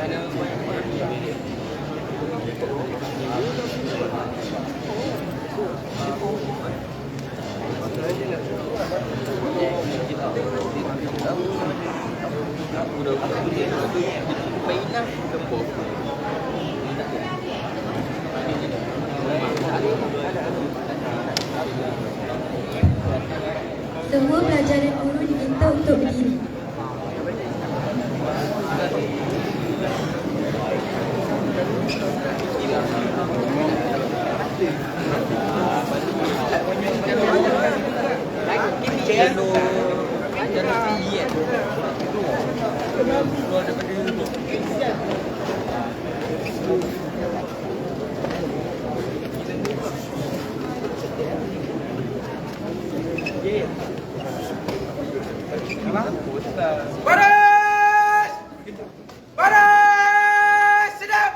Semua pelajar dan guru diminta untuk berdiri. Baris! Baris! Sedap!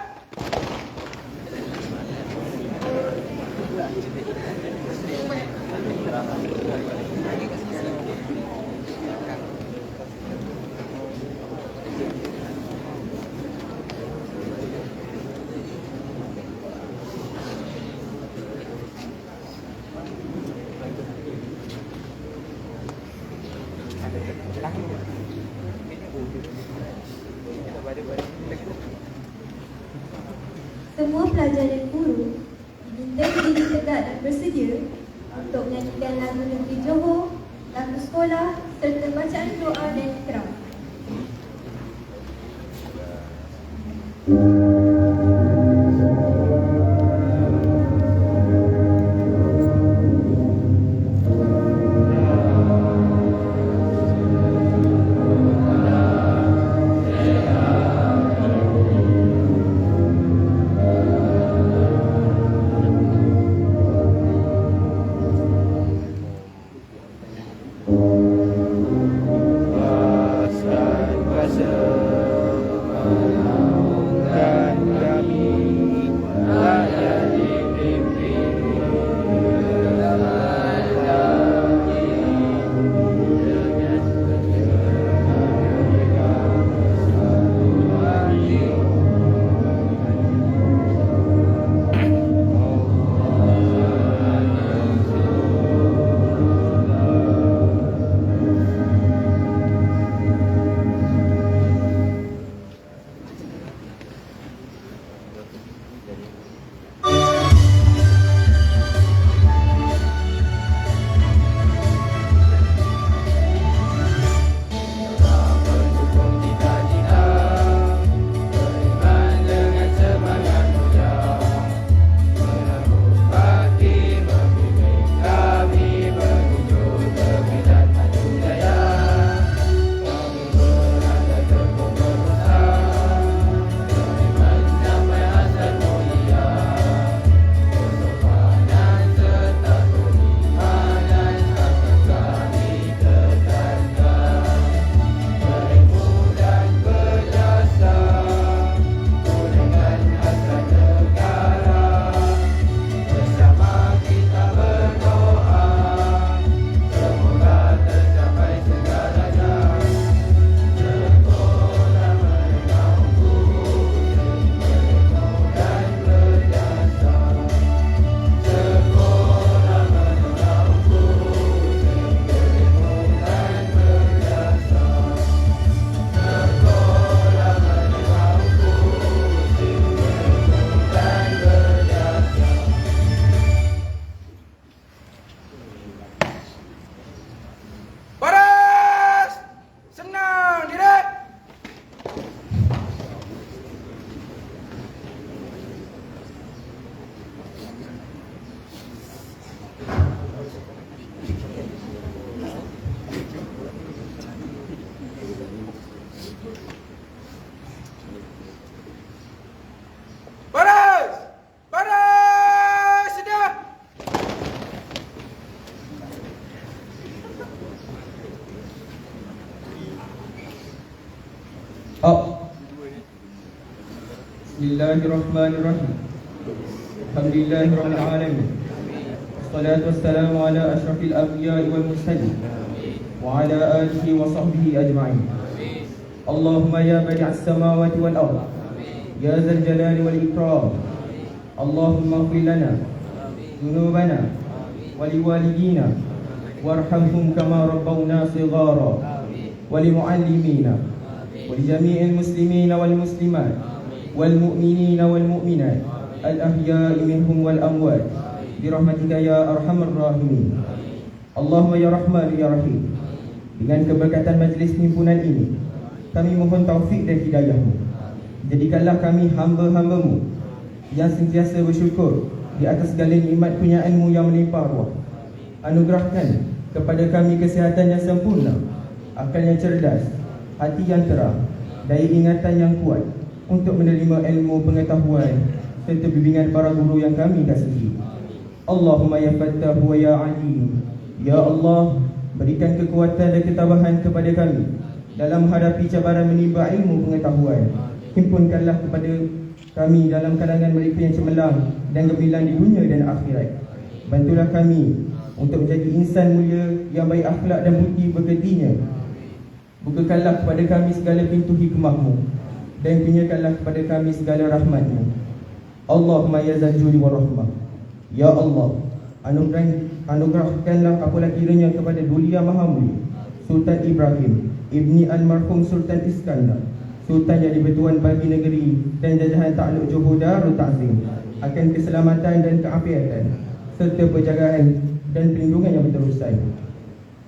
Semua pelajar dan guru diminta berdiri tegak dan bersedia untuk menyanyikan lagu negeri Johor, lagu sekolah serta bacaan doa dan ikram. Bismillahirrahmanirrahim. Alhamdulillahirabbil alamin. Wassalatu wassalamu ala asyrafil anbiya'i wal mursalin wa ala alihi wa sahbihi ajma'in. Allahumma ya badi'as samawati wal ardh يا ذا الجلال والإكرام. اللهم اغفر لنا ذنوبنا ولوالدينا وارحمهم كما ربونا صغارا، ولمعلمينا ولجميع المسلمين والمسلمات والمؤمنين والمؤمنات الأحياء منهم والأموات برحمتك يا أرحم الراحمين. Allahumma ya Rahman ya Rahim, dengan keberkatan majlis himpunan ini, kami mohon taufik dan hidayah-Mu. Jadikanlah kami hamba-hamba-Mu yang sentiasa bersyukur di atas segala nikmat kurniaan-Mu yang melimpah ruah. Anugerahkan kepada kami kesihatan yang sempurna, akal yang cerdas, hati yang terang, daya ingatan yang kuat untuk menerima ilmu pengetahuan serta bimbingan para guru yang kami kasihi. Allahumma ya Fattah wa ya Alim. Ya Allah, berikan kekuatan dan ketabahan kepada kami dalam menghadapi cabaran menimba ilmu pengetahuan. Himpunkanlah kepada kami dalam kalangan mereka yang cemerlang dan gemilang di dunia dan akhirat. Bantulah kami untuk menjadi insan mulia yang baik akhlak dan budi pekertinya. Bukakanlah kepada kami segala pintu hikmah-Mu dan kurniakanlah kepada kami segala rahmat-Mu. Allahumma ya Zal Judi wa Rahmah. Ya Allah, anugerahkanlah apalah kiranya kepada Dulia Maha Mulia Sultan Ibrahim Ibni Almarhum Sultan Iskandar, Sultan yang dibertuan bagi negeri dan jajahan takluk Johor Darul Ta'zim, akan keselamatan dan keafiatan serta penjagaan dan perlindungan yang berterusan.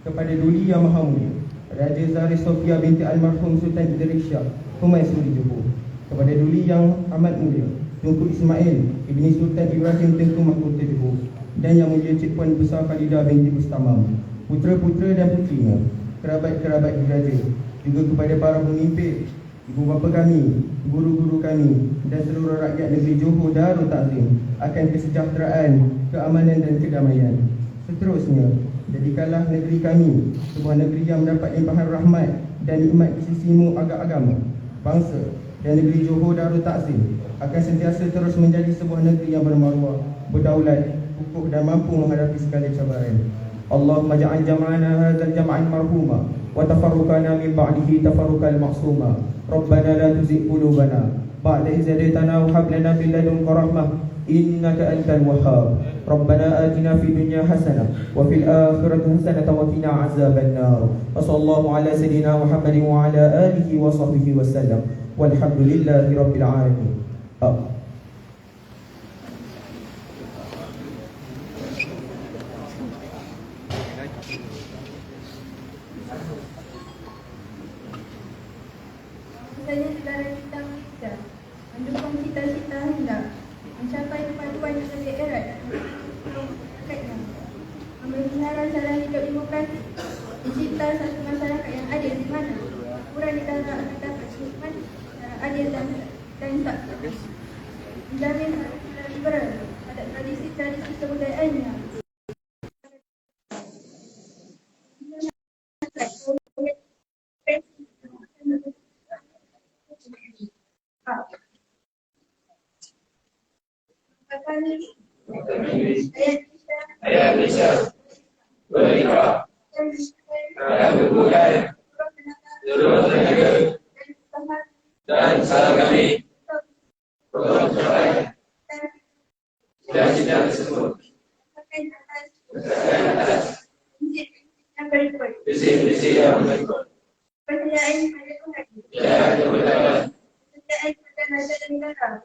Kepada Dulia Maha Mulia Raja Zahri Sofia binti Almarhum Sultan Idris Shah Humaisuri Johor, kepada Duli yang amat mulia Tunku Ismail Ibni Sultan Ibrahim Tengku Mahkota Johor, dan Yang Mulia Cik Puan Besar Khalidah binti Bustamam, putera-putera dan putrinya, kerabat-kerabat diraja, juga kepada para pemimpin, ibu bapa kami, guru-guru kami dan seluruh rakyat negeri Johor Darul Ta'zim akan kesejahteraan, keamanan dan kedamaian. Seterusnya, jadikanlah negeri kami sebuah negeri yang mendapat limpahan rahmat dan nikmat di sisi-Mu agama, bangsa dan negeri Johor Darul Ta'zim akan sentiasa terus menjadi sebuah negeri yang bermaruah, berdaulat, kukuh dan mampu menghadapi segala cabaran. Allahumma ja'al jam'ana hadzal jam'an marhuma wa tafarruqana min ba'dihi tafarruqal ma'suma. Rabbana la tuzigh qulubana ba'da idh hadaytana wa hab lana min ladunka rahmah innaka antal wahhab. Rabbana atina fid dunya hasanah wa fil akhirati hasanah wa qina azaban nar. Wa sallallahu ala sayidina Muhammadin wa ala alihi wa sahbihi wasallam. Walhamdulillahi rabbil alamin. Saya saudara kita Malaysia mendukung cita-cita hendak mencapai kepatuhan sebagai erat rakyatnya, memelihara cara hidup demokratik, mencipta satu masyarakat yang adil di mana kurang negara akan dapat nikmat secara adil dan tak menjamin secara liberal pada tradisi-tradisi kebudayaannya. Saya Malaysia berikrah dan berbudaya seluruh tenaga dan usaha kami untuk mencapai cita-cita tersebut berdasarkan atas visi-visi yang berikut: kepercayaan kepada Tuhan dan kepada negara,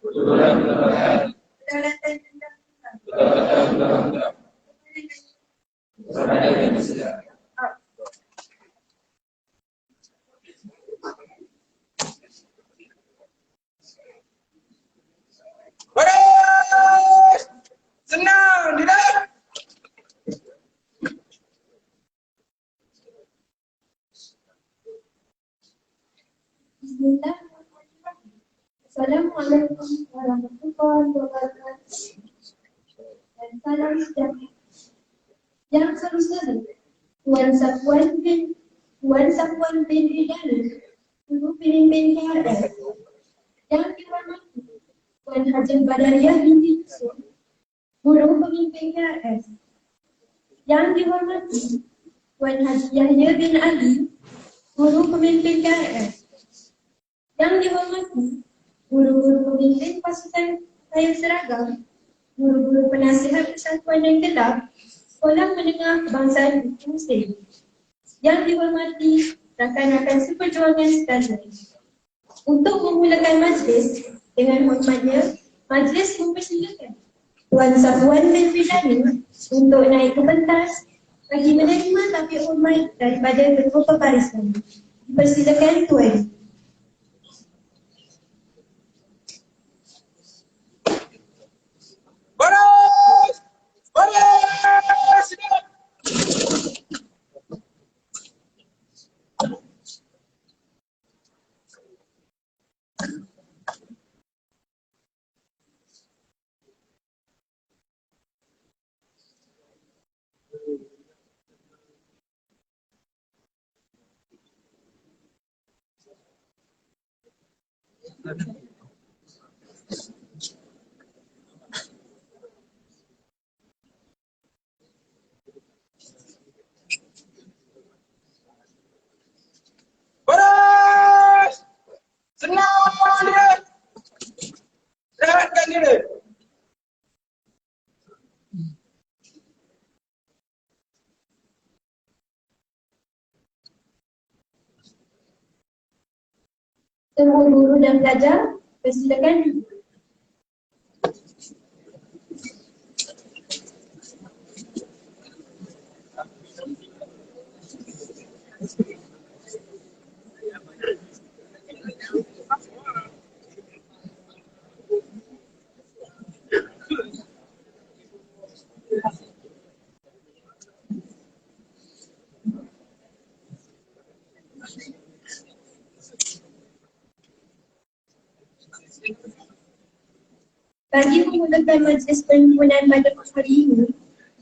kejujuran kelembagaan, kedaulatan persaudaraan dan kesejahteraan. Baris! Senang, tidak? Bismillahirrahmanirrahim. Assalamualaikum warahmatullahi wabarakatuh. Dan salam sejahtera. Yang seterusnya, Tuan Sapuan bin Ridana, Guru Pemimpin KRS. Yang dihormati Tuan Haji Badariah binti Yusuf, Guru Pemimpin KRS. Yang dihormati Tuan Haji Yahya bin Ali, Guru Pemimpin KRS. Yang dihormati, guru-guru pemimpin pasukan kayu seragam, guru-guru penasihat persatuan dan kelab, sekolah menengah kebangsaan Muslim. Yang dihormati, rakan-rakan seperjuangan sekalian. Untuk memulakan majlis, dengan hormatnya, majlis mempersilakan Tuan Safwan bin Fidani untuk naik ke pentas bagi menerima tampil hormat daripada ketua pembarisan. Dipersilakan Tuan. Baris! Baris! Siap! Baris! Senang dia! Rehatkan diri! Semua guru dan pelajar, persilakan. Bagi memulakan majlis perhimpunan pada hari ini,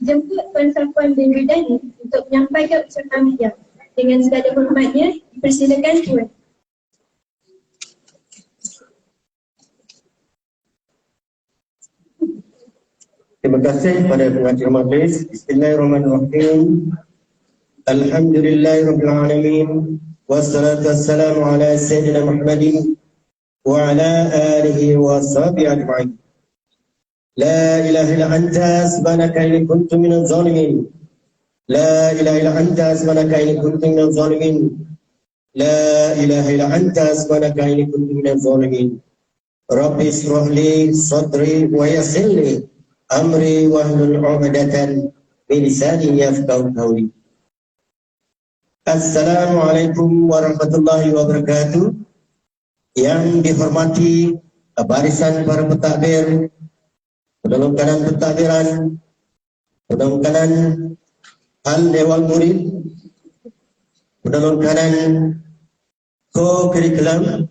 jemput Tuan Safwan bin Fidani untuk menyampaikan ucapan beliau. Dengan segala hormatnya, dipersilakan Tuan. Terima kasih kepada pengacara majlis. Bismillahirrahmanirrahim. Alhamdulillahirrahmanirrahim. Wassalatu wassalamu ala Sayyidina Muhammadin wa ala alihi wa sahbihi ajma'in. La ilaha illa anta subhanaka inni kuntu minaz zalimin. La ilaha illa anta subhanaka inni kuntu minaz zalimin. La ilaha illa anta subhanaka inni kuntu minaz zalimin. Rabbi ishrah li sadri wa yassir li amri wahlul 'uqdatan min lisani yafqahu qawli. Assalamualaikum warahmatullahi wabarakatuh. Yang dihormati barisan para pentadbir, penolong kanan pentadbiran, penolong kanan hal dewan murid, penolong kanan co-curriculum,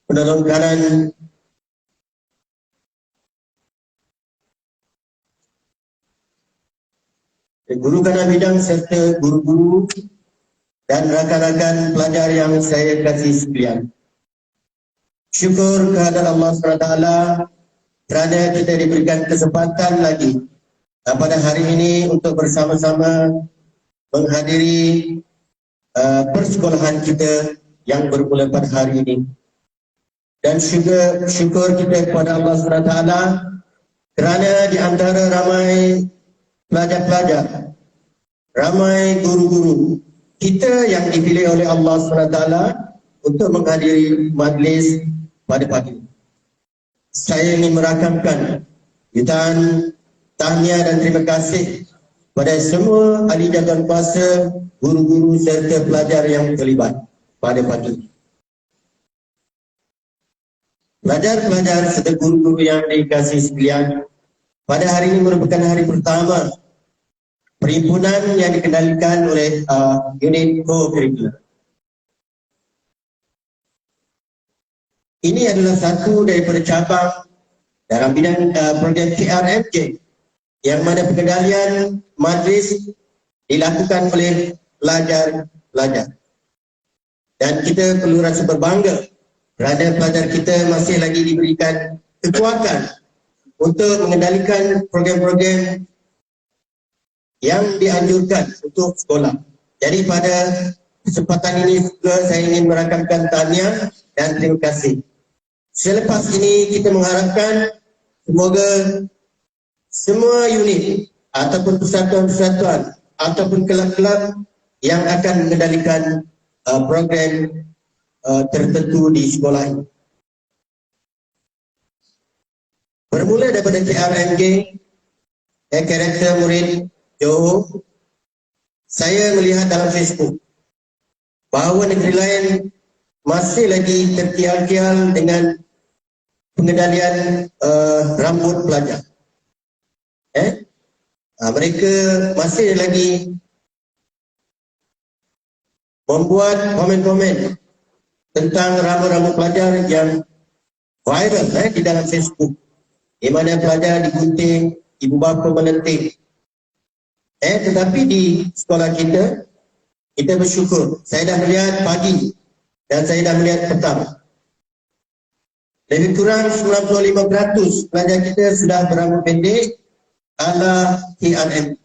penolong kanan guru kanan bidang serta guru-guru dan rakan-rakan pelajar yang saya kasih sekalian. Syukur kehadirat Allah SWT kerana kita diberikan kesempatan lagi pada hari ini untuk bersama-sama menghadiri persekolahan kita yang bermula pada hari ini. Dan syukur kita kepada Allah SWT kerana di antara ramai pelajar-pelajar, ramai guru-guru kita yang dipilih oleh Allah SWT untuk menghadiri majlis pada pagi. Saya ingin merakamkan jutaan tahniah dan terima kasih pada semua ahli jadual kuasa, guru-guru serta pelajar yang terlibat pada pagi. Pelajar-pelajar serta guru-guru yang dikasihi sekalian, pada hari ini merupakan hari pertama perhimpunan yang dikendalikan oleh unit co-curricular. Ini adalah satu daripada cabang dalam bidang program KRMJ yang mana pengendalian majlis dilakukan oleh pelajar-pelajar. Dan kita perlu rasa berbangga kerana pelajar kita masih lagi diberikan kekuatan untuk mengendalikan program-program yang dianjurkan untuk sekolah. Jadi pada kesempatan ini juga saya ingin merakamkan tahniah dan terima kasih. Selepas ini kita mengharapkan semoga semua unit ataupun persatuan-persatuan ataupun kelab-kelab yang akan mengendalikan program tertentu di sekolah ini. Bermula daripada KRMG, karakter murid Johor, saya melihat dalam Facebook bahawa negeri lain masih lagi terkial-kial dengan pengendalian rambut pelajar. Mereka masih lagi membuat komen-komen tentang rambut-rambut pelajar yang viral di dalam Facebook, di mana pelajar digunting, ibu bapa melenting. Tetapi di sekolah kita bersyukur. Saya dah melihat pagi dan saya dah melihat petang. Lebih kurang 95% pelajar kita sudah berambut pendek ala KRM.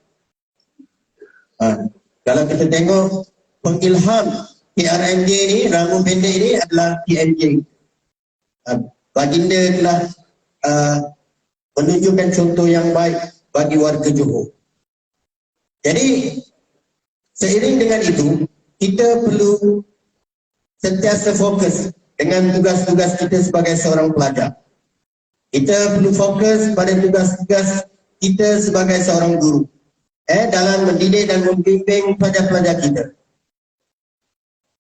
Kalau kita tengok pengilham KRMJ ni, rambut pendek ni adalah KMJ. Baginda telah menunjukkan contoh yang baik bagi warga Johor. Jadi seiring dengan itu, kita perlu sentiasa fokus dengan tugas-tugas kita sebagai seorang pelajar. Kita perlu fokus pada tugas-tugas kita sebagai seorang guru dalam mendidik dan membimbing pelajar-pelajar kita.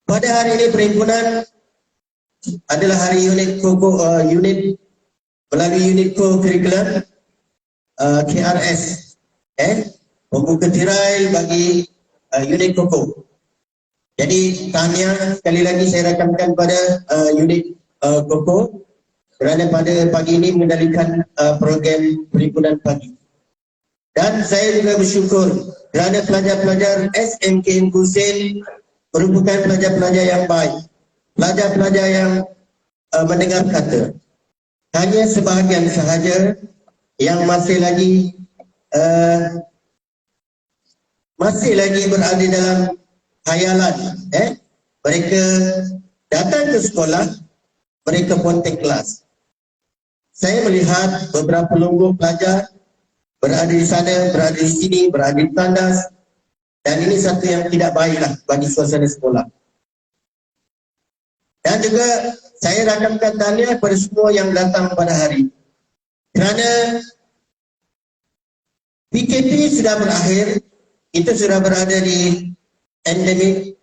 Pada hari ini perhimpunan adalah hari unit melalui unit co-curriculum KRS, membuka tirai bagi unit koko. Jadi tahniah sekali lagi saya rakamkan pada unit koko kerana pada pagi ini mengendalikan program perhimpunan pagi. Dan saya juga bersyukur kerana pelajar-pelajar SMK Husein merupakan pelajar-pelajar yang baik, pelajar-pelajar yang mendengar kata. Hanya sebahagian sahaja yang masih lagi berada dalam khayalan. Mereka datang ke sekolah, mereka ponteng kelas. Saya melihat beberapa lombok pelajar berada di sana, berada di sini, berada di tandas, dan ini satu yang tidak baiklah bagi suasana sekolah. Dan juga saya rakamkan tahniah kepada semua yang datang pada hari. Kerana PKP sudah berakhir, kita sudah berada di endemik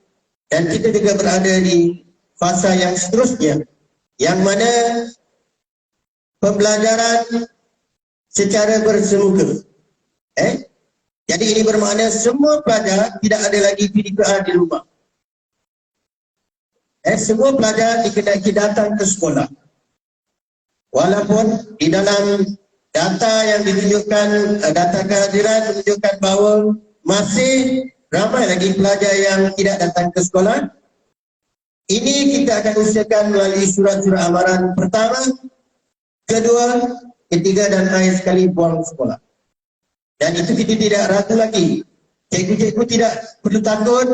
dan kita juga berada di fasa yang seterusnya, yang mana pembelajaran secara bersemuka. Jadi ini bermakna semua pelajar tidak ada lagi PDPR di rumah. Semua pelajar dikenaki datang ke sekolah. Walaupun di dalam data yang ditunjukkan, data kehadiran menunjukkan bahawa masih ramai lagi pelajar yang tidak datang ke sekolah. Ini kita akan usahakan melalui surat-surat amaran pertama, kedua, ketiga dan akhir sekali buang sekolah. Dan itu kita tidak ragu lagi. Cikgu-cikgu tidak perlu takut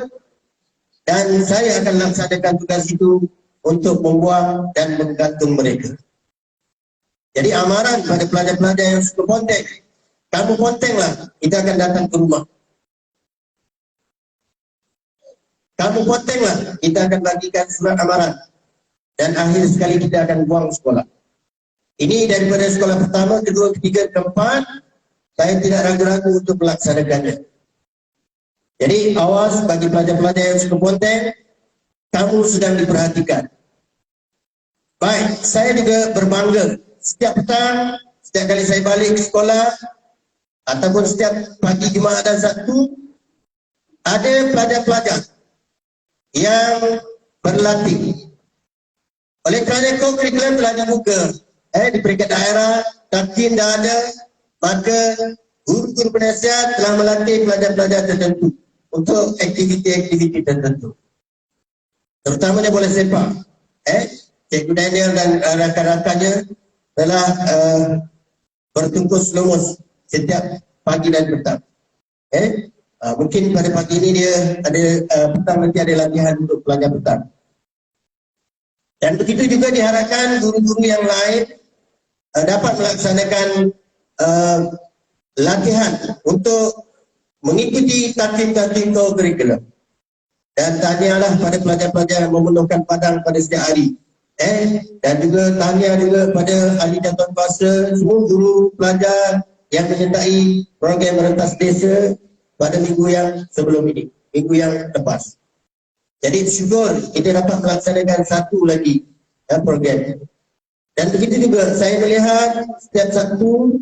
dan saya akan laksanakan tugas itu untuk membuang dan menggantung mereka. Jadi amaran pada pelajar-pelajar yang suka ponteng, kamu pontenglah, kita akan datang ke rumah. Kamu pontenglah, kita akan bagikan surat amaran dan akhir sekali kita akan buang sekolah. Ini daripada sekolah pertama, kedua, ketiga, keempat, saya tidak ragu-ragu untuk melaksanakannya. Jadi awas bagi pelajar-pelajar yang suka ponteng, kamu sedang diperhatikan. Baik, saya juga berbangga setiap petang, setiap kali saya balik ke sekolah ataupun setiap pagi Jumaat dan Sabtu, ada pelajar-pelajar yang berlatih. Oleh kerana co-curriculum telah dibuka di peringkat daerah, takin dah ada, maka guru-guru penasihat telah melatih pelajar-pelajar tertentu untuk aktiviti-aktiviti tertentu. Terutamanya bola sepak. Cikgu Daniel dan rakan-rakannya telah bertungkus lumus setiap pagi dan petang. Mungkin pada pagi ini dia ada petang nanti ada latihan untuk pelajar petang. Dan begitu juga diharapkan guru-guru yang lain dapat melaksanakan latihan untuk mengikuti tatib-tatib kurikulum. Dan tahniahlah pada pelajar-pelajar yang memenuhkan padang pada setiap hari. Dan juga tahniah juga pada ahli jatuh kuasa, semua guru pelajar yang menyertai program merentas desa pada minggu yang sebelum ini, minggu yang lepas. Jadi syukur kita dapat melaksanakan satu lagi program. Dan begitu juga saya melihat setiap Sabtu,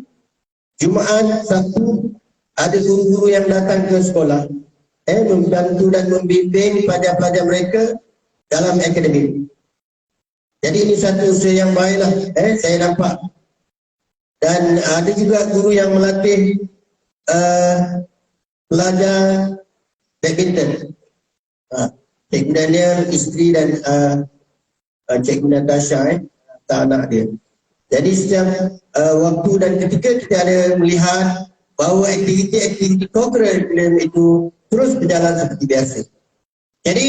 Jumaat, Sabtu ada guru-guru yang datang ke sekolah membantu dan membimbing pelajar-pelajar mereka dalam akademik. Jadi ini satu usaha yang baiklah saya nampak. Dan ada juga guru yang melatih pelajar badminton. Cikgu Daniel, isteri dan Cikgu Natasha, anak dia. Jadi setiap waktu dan ketika kita ada melihat bahawa aktiviti-aktiviti kokurikulum itu terus berjalan seperti biasa. Jadi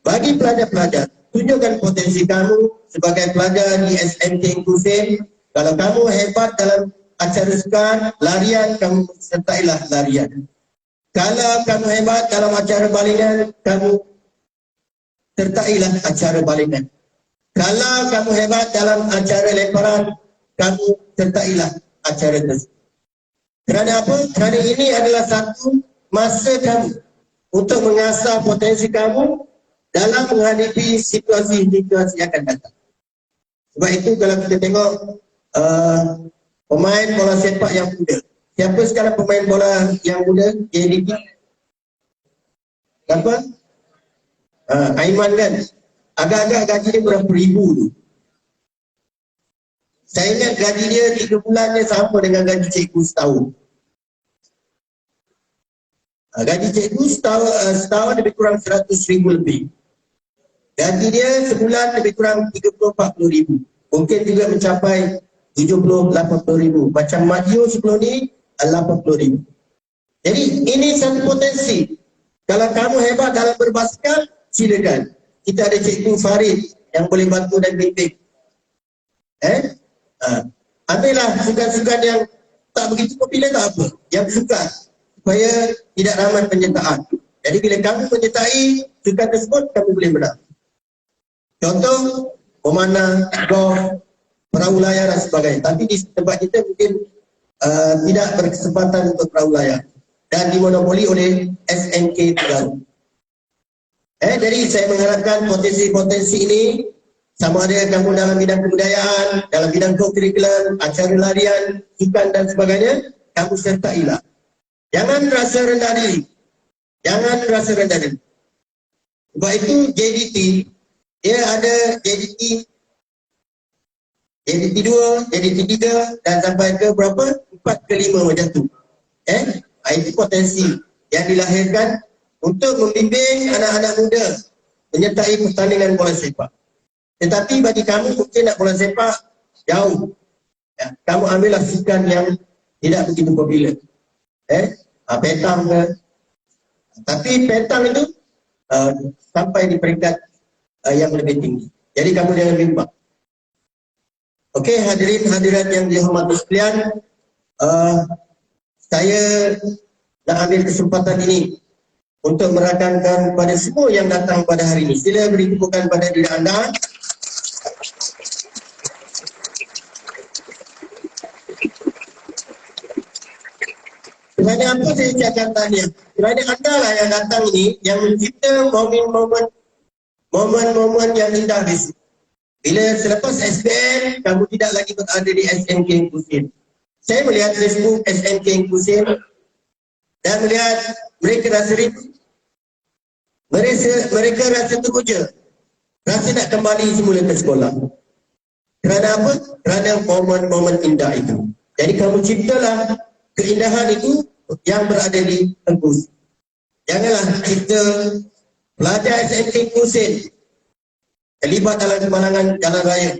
bagi pelajar-pelajar, tunjukkan potensi kamu sebagai pelajar di SMK Inklusif. Kalau kamu hebat dalam acara sukan, larian, kamu sertailah larian. Kalau kamu hebat dalam acara balingan, kamu sertailah acara balingan. Kalau kamu hebat dalam acara lemparan, kamu sertailah acara tersebut. Kerana apa? Kerana ini adalah satu masa kamu untuk mengasah potensi kamu dalam menghadapi situasi-situasi yang akan datang. Sebab itu kalau kita tengok pemain bola sepak yang muda. Siapa sekarang pemain bola yang muda? JDT? Apa? Aiman kan? Agak-agak gaji dia berapa ribu tu. Saya ingat gaji dia 3 bulan dia sama dengan gaji cikgu setahun. Gaji cikgu setahun lebih kurang 100,000 lebih. Gaji dia sebulan lebih kurang 30-40 ribu. Mungkin juga mencapai 70-80 ribu. Macam Madio sebelum ni 80 ribu. Jadi ini satu potensi. Kalau kamu hebat dalam berbasikal, silakan. Kita ada Cikgu Farid yang boleh bantu dan bimbing. Ambillah sukan-sukan yang tak begitu popular tak apa. Yang suka supaya tidak ramai penyertaan. Jadi bila kamu menyertai sukan tersebut, kamu boleh menang. Contoh, memanah, golf, perahu layar dan sebagainya. Tapi di tempat kita mungkin tidak berkesempatan untuk perahu layar. Dan dimonopoli oleh SMK Terengganu. Jadi saya mengharapkan potensi-potensi ini sama ada kamu dalam bidang kebudayaan, dalam bidang kurikulum, acara larian, sukan dan sebagainya, kamu sertailah. Jangan rasa rendah diri. Jangan rasa rendah diri. Sebab itu JDT, dia ada JDT 2, JDT 3 dan sampai ke berapa? 4 ke 5 macam tu. Itu potensi yang dilahirkan untuk membimbing anak-anak muda menyertai pertandingan bola sepak. Tetapi bagi kamu mungkin nak bola sepak jauh. Kamu ambillah sukan yang tidak begitu popular. Petang ke. Tapi petang itu sampai di peringkat yang lebih tinggi. Jadi kamu jangan bimbang. Okey, hadirin hadirat yang dihormati sekalian, saya nak ambil kesempatan ini untuk merakamkan kepada semua yang datang pada hari ini. Sila beri tepukan pada diri anda. Kerana apa saya ucapkan tahniah? Kerana anda lah yang datang ini yang mencipta momen-momen yang indah besok. Bila selepas SPM, kamu tidak lagi berada di SMK Inklusif. Saya melihat Facebook SMK Inklusif dan melihat mereka rasa rindu. Mereka rasa teruja. Rasa nak kembali semula ke sekolah. Kerana apa? Kerana momen-momen indah itu. Jadi kamu ciptalah keindahan itu yang berada di Inklusif. Janganlah kita pelajar SMK Inklusif terlibat dalam kemalangan jalan raya,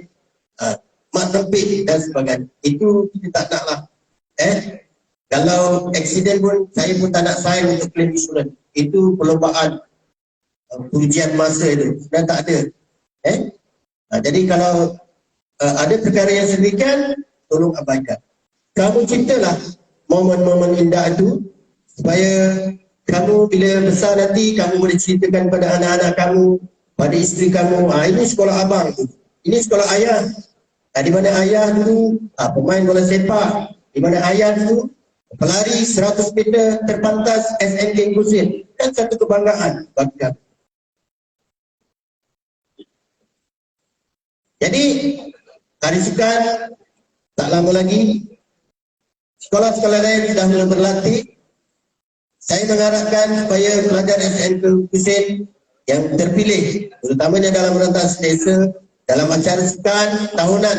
mak tempik dan sebagainya. Itu kita tak naklah. Kalau aksiden pun, saya pun tak nak sign untuk claim insurans. Itu perlombaan ujian masa itu. Sudah tak ada. Jadi kalau ada perkara yang sedemikian, tolong abaikan. Kamu ciptalah momen-momen indah itu supaya kamu bila besar nanti, kamu boleh ceritakan pada anak-anak kamu, pada isteri kamu, ini sekolah abang tu, ini sekolah ayah. Di mana ayah dulu pemain bola sepak, di mana ayah dulu pelari 100 meter terpantas SNK inklusif. Kan satu kebanggaan bagi kami. Jadi hari sekarang tak lama lagi sekolah-sekolah lain sudah mulai berlatih. Saya mengharapkan supaya pelajar SNK inklusif yang terpilih, terutamanya dalam rentas desa, dalam acara sukan tahunan,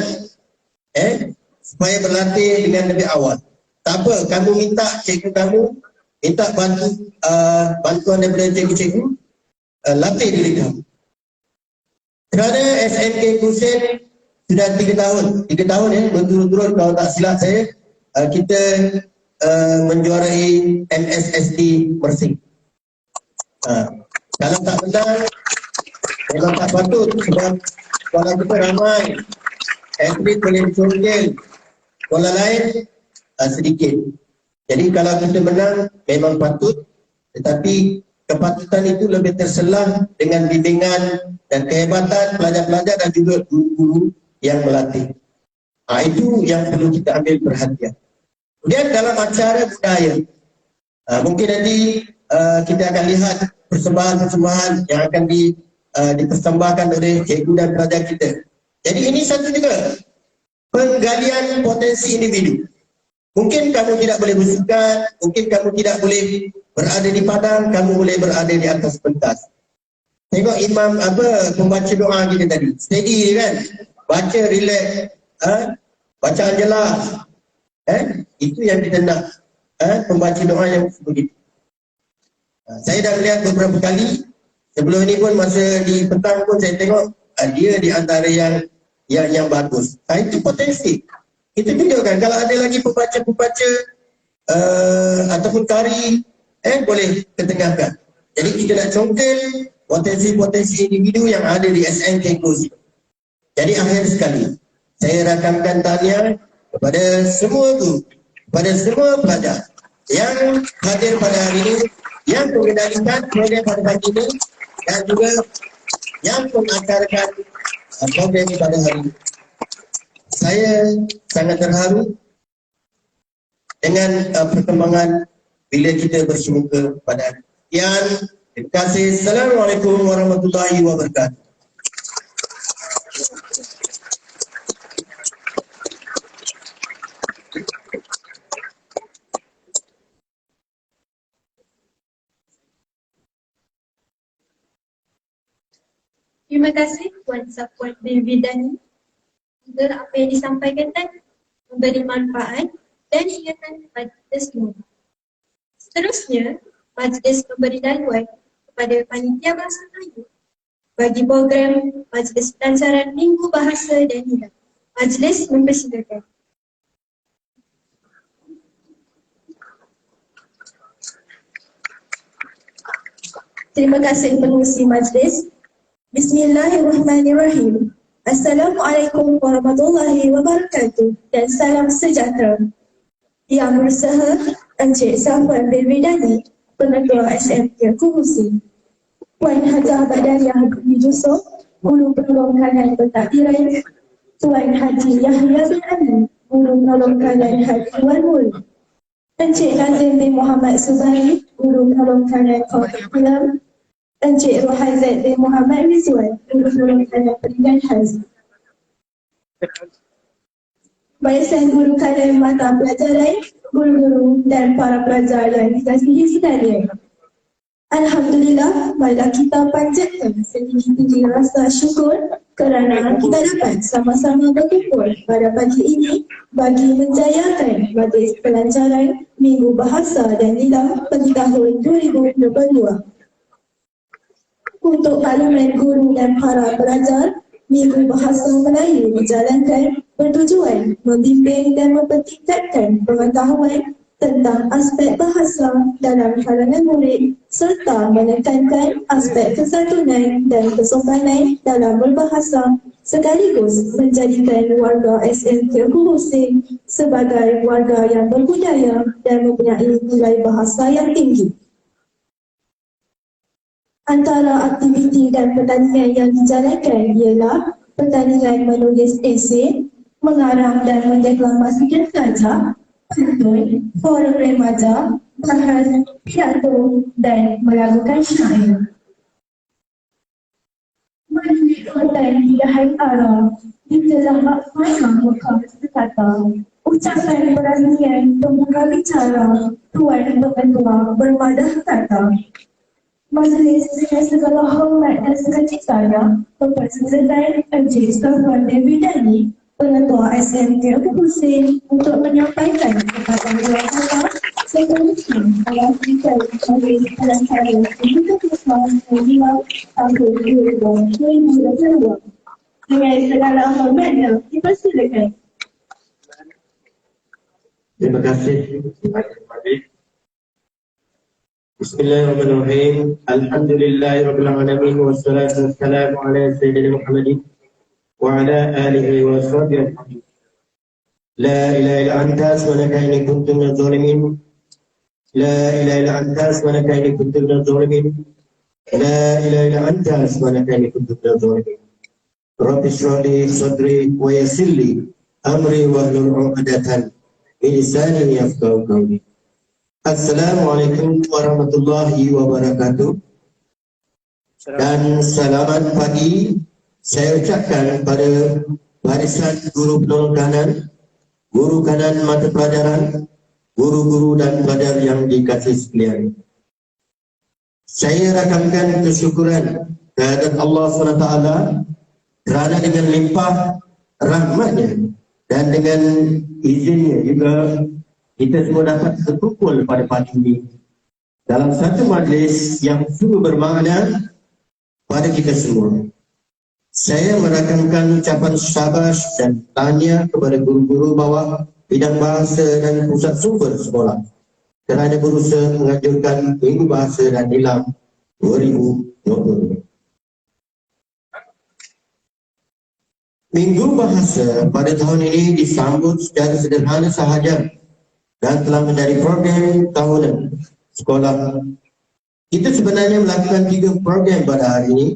supaya berlatih dengan lebih awal. Tak apa, kamu minta cikgu kamu, minta bantuan daripada cikgu-cikgu, latih diri kamu. Kerana SNK inklusif sudah 3 tahun, berturut-turut kalau tak silap saya, kita menjuarai MSSD Mersing. Kalau tak benar, memang tak patut sebab sekolah kita ramai, atlet boleh diconggil, sekolah lain sedikit. Jadi kalau kita menang memang patut, tetapi kepatutan itu lebih terselah dengan bimbingan dan kehebatan pelajar-pelajar dan juga guru-guru yang melatih. Itu yang perlu kita ambil perhatian. Kemudian dalam acara budaya, mungkin nanti kita akan lihat persembahan-persembahan yang akan dipersembahkan oleh cikgu dan pelajar kita. Jadi ini satu juga penggalian potensi individu. Mungkin kamu tidak boleh bersukan, mungkin kamu tidak boleh berada di padang, kamu boleh berada di atas pentas. Tengok imam pembaca doa kita tadi, steady kan, baca relax, bacaan jelas, itu yang kita nak, pembaca doa yang begitu. Saya dah melihat beberapa kali, sebelum ini pun masa di petang pun saya tengok dia di antara yang bagus. Itu potensi. Kita tunjukkan kalau ada lagi pembaca-pembaca ataupun tari, boleh ketengahkan. Jadi kita nak congkel potensi-potensi individu yang ada di SNK inklusif. Jadi akhir sekali, saya rakamkan tahniah kepada semua guru, kepada semua pelajar yang hadir pada hari ini, yang mengendalikan program pada pagi ini, dan juga yang mengacarkan program pada hari ini. Saya sangat terharu dengan perkembangan bila kita bersemuka pada hari ini. Terima kasih. Assalamualaikum warahmatullahi wabarakatuh. Terima kasih Puan Sapuan bin Bidani. Semoga apa yang disampaikan tadi memberi manfaat dan ingatan kepada kita semua. Seterusnya, majlis memberi laluan kepada Panitia Bahasa Melayu bagi program Majlis Pelancaran Minggu Bahasa dan Hilang. Majlis mempersilakan. Terima kasih pengurusi majlis. Bismillahirrahmanirrahim. Assalamualaikum warahmatullahi wabarakatuh dan salam sejahtera. Yang berusaha Encik Safuan bin Bidani, Pengetua SMK Kuhusi, Puan Hajah Badariah bin Yusuf, Guru Penolong Kanan Pentadbiran, Tuan Haji Yahya bin Ali, Guru Penolong Kanan Haji Wan Mul, Encik Nazim bin Muhammad Subari, Guru Penolong Kanan Kota Pulang, Encik Rohaizat bin Muhammad Rizwan, Guru Penolong Kanan Pendidikan Haji, Barisan Guru Kanan Mata Pelajaran, guru-guru dan para pelajar yang dikasihi sekalian. Alhamdulillah, marilah kita panjatkan setinggi-tinggi rasa syukur kerana kita dapat sama-sama berkumpul pada pagi ini bagi menjayakan majlis pelancaran Minggu Bahasa dan Lidah pada tahun 2022. Untuk Parlimen Guru dan para pelajar, Minggu Bahasa Melayu dijalankan bertujuan membimbing dan mempertingkatkan pengetahuan tentang aspek bahasa dalam kalangan murid serta menekankan aspek kesatuan dan kesopanan dalam berbahasa sekaligus menjadikan warga SMK Kurusin sebagai warga yang berbudaya dan mempunyai nilai bahasa yang tinggi. Antara aktiviti dan pertandingan yang dijalankan ialah pertandingan menulis esei, mengarang dan mendeklamasikan saja, pantun, forum remaja, bahas, pidato dan melakukan syair. Menulis konten di dahan arah, di telah mana muka berkata, ucapan peranian pembuka bicara, tuan pengetua bermadah kata. Majlis dengan segala hormat dan sukacitanya mempersilakan Encik Stefan David Dani, Pengetua SMK Kurusin untuk menyampaikan kepada dua kata seterusnya dalam kita majlis pelancaran Ketua Ketua Kedua tahun 2022. Dengan segala hormatnya dipersilakan. Terima kasih. Bismillahirrahmanirrahim. Alhamdulillahirabbil alamin wassalatu wassalamu ala sayyidina Muhammadin wa ala alihi wa sahbihi. La ilaha illa anta subhanaka inni kuntu minadh dhalimin. La ilaha illa anta subhanaka inni kuntu minadh dhalimin. La ilaha illa anta subhanaka inni kuntu minadh dhalimin. Rabbi shrah li sadri wa yassir li amri wahlul 'uqdatan min lisani yafqahu qawli. Assalamualaikum warahmatullahi wabarakatuh. Dan selamat pagi saya ucapkan pada barisan guru penolong kanan, guru kanan mata pelajaran, guru-guru dan pelajar yang dikasihi sekalian. Saya rakamkan kesyukuran kehadirat Allah SWT kerana dengan limpah rahmatnya dan dengan izinnya juga kita semua dapat berkumpul pada pagi ini dalam satu majlis yang sungguh bermakna pada kita semua. Saya merakamkan ucapan syabas dan tanya kepada guru-guru bawah bidang bahasa dan pusat sumber sekolah kerana berusaha menganjurkan Minggu Bahasa dan Nilam 2020. Minggu Bahasa pada tahun ini disambut secara sederhana sahaja dan telah menjadi program tahunan sekolah. Kita sebenarnya melakukan 3 program pada hari ini.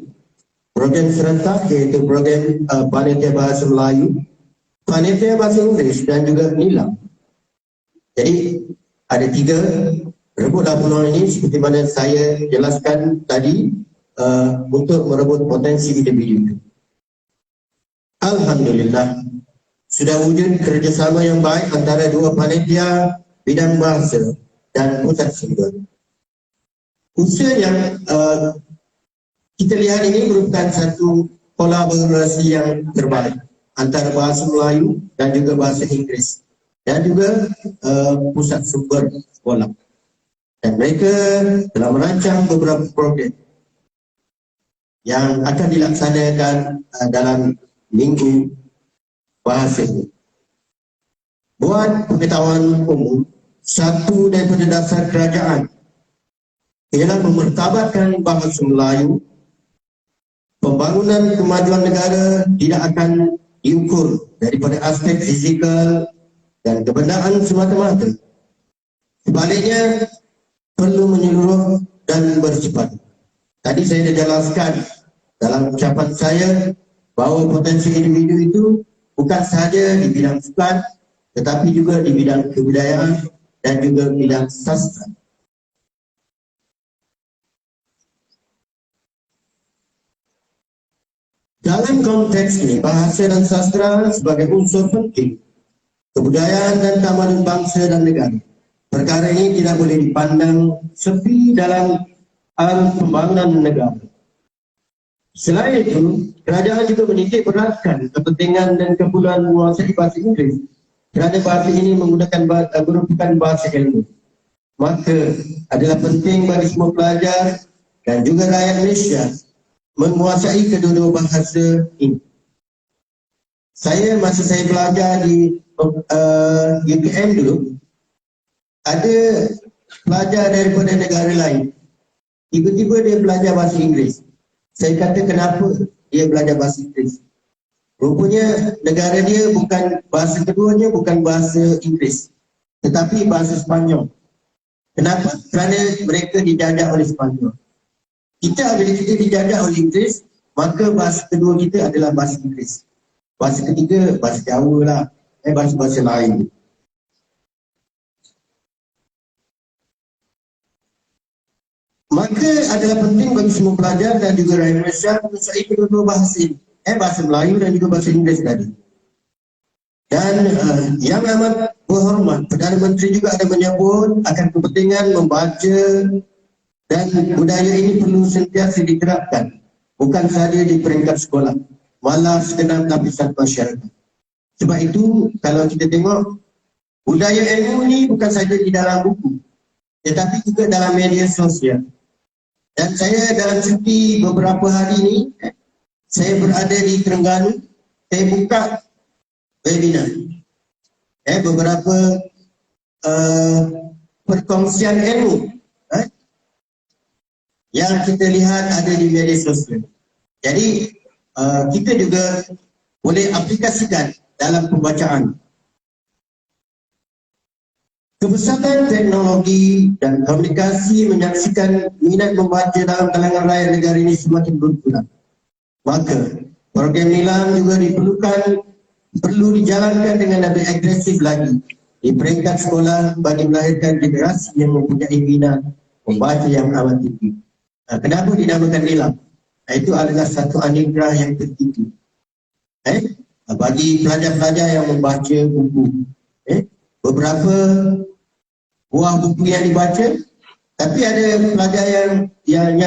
Program serentak iaitu program Panitia Bahasa Melayu, Panitia Bahasa Inggeris dan juga Nilam. Jadi ada 3 rebutlah peluang ini seperti mana saya jelaskan tadi untuk merebut potensi individu itu. Alhamdulillah sudah wujud kerjasama yang baik antara dua panitia bidang bahasa dan pusat sumber. Usaha yang kita lihat ini merupakan satu kolaborasi yang terbaik antara bahasa Melayu dan juga bahasa Inggeris dan juga pusat sumber sekolah. Dan mereka telah merancang beberapa program yang akan dilaksanakan dalam Minggu Bahasa ini. Buat pengetahuan umum, satu daripada dasar kerajaan ialah memertabatkan bahasa Melayu. Pembangunan kemajuan negara tidak akan diukur daripada aspek fizikal dan kebendaan semata-mata. Sebaliknya, perlu menyeluruh dan bersifat. Tadi saya dah jelaskan dalam ucapan saya bahawa potensi individu itu bukan sahaja di bidang sukan, tetapi juga di bidang kebudayaan dan juga bidang sastra. Dalam konteks ini, bahasa dan sastra sebagai unsur penting kebudayaan dan tamadun bangsa dan negara. Perkara ini tidak boleh dipandang sepi dalam arus pembangunan negara. Selain itu, kerajaan juga menitik beratkan kepentingan dan keperluan menguasai bahasa Inggeris kerana bahasa ini merupakan bahasa ilmu. Maka adalah penting bagi semua pelajar dan juga rakyat Malaysia menguasai kedua-dua bahasa ini. Masa saya belajar di UPM dulu, ada pelajar daripada negara lain, tiba-tiba dia belajar bahasa Inggeris. Saya kata kenapa dia belajar bahasa Inggeris? Rupanya negara dia bukan bahasa keduanya, bukan bahasa Inggeris, tetapi bahasa Sepanyol. Kenapa? Kerana mereka dijajah oleh Sepanyol. Kita, bila kita dijajah oleh Inggeris, maka bahasa kedua kita adalah bahasa Inggeris. Bahasa ketiga, bahasa Jawa lah. Bahasa-bahasa lain. Maka adalah penting bagi semua pelajar dan juga rakyat Malaysia menguasai kedua-dua bahasa ini. Bahasa Melayu dan juga bahasa Inggeris tadi. Dan yang amat berhormat, Perdana Menteri juga ada menyebut akan kepentingan membaca dan budaya ini perlu sentiasa diterapkan. Bukan sahaja di peringkat sekolah, malah segenap lapisan masyarakat. Sebab itu, kalau kita tengok, budaya ilmu ini bukan sahaja di dalam buku, tetapi juga dalam media sosial. Dan saya dalam cuti beberapa hari ini, saya berada di Terengganu, saya buka webinar. Beberapa perkongsian ilmu yang kita lihat ada di media sosial. Jadi kita juga boleh aplikasikan dalam pembacaan. Kebesaran teknologi dan komunikasi menyaksikan minat membaca dalam kalangan rakyat negara ini semakin berkurang. Maka program Nilam juga perlu dijalankan dengan lebih agresif lagi di peringkat sekolah bagi melahirkan generasi yang mempunyai minat membaca yang amat tinggi. Kenapa dinamakan Nilam? Itu adalah satu anugerah yang tertinggi bagi pelajar-pelajar yang membaca buku. Beberapa buah buku yang dibaca, tapi ada pelajar yang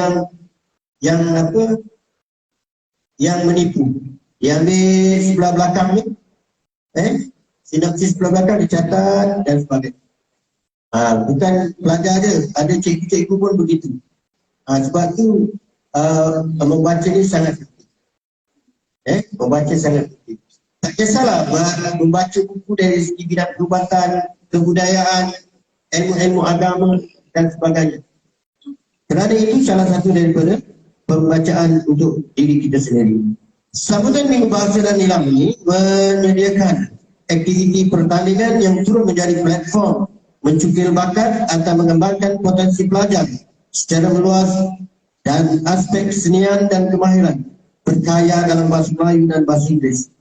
menipu. Dia ambil sebelah belakang ni, sinopsis sebelah belakang dicatat dan sebagainya. Bukan pelajar je, ada cikgu-cikgu pun begitu. Sebab tu membaca ni sangat penting. Membaca sangat penting. Tak kisahlah membaca buku dari segi bidang perubatan, kebudayaan, ilmu-ilmu agama dan sebagainya. Kerana itu salah satu daripada pembacaan untuk diri kita sendiri. Sambutan Minggu Bahasa dan Nilam ini menyediakan aktiviti pertandingan yang turut menjadi platform mencukil bakat atau mengembangkan potensi pelajar secara meluas dan aspek kesenian dan kemahiran berkaya dalam bahasa Melayu dan bahasa Inggeris.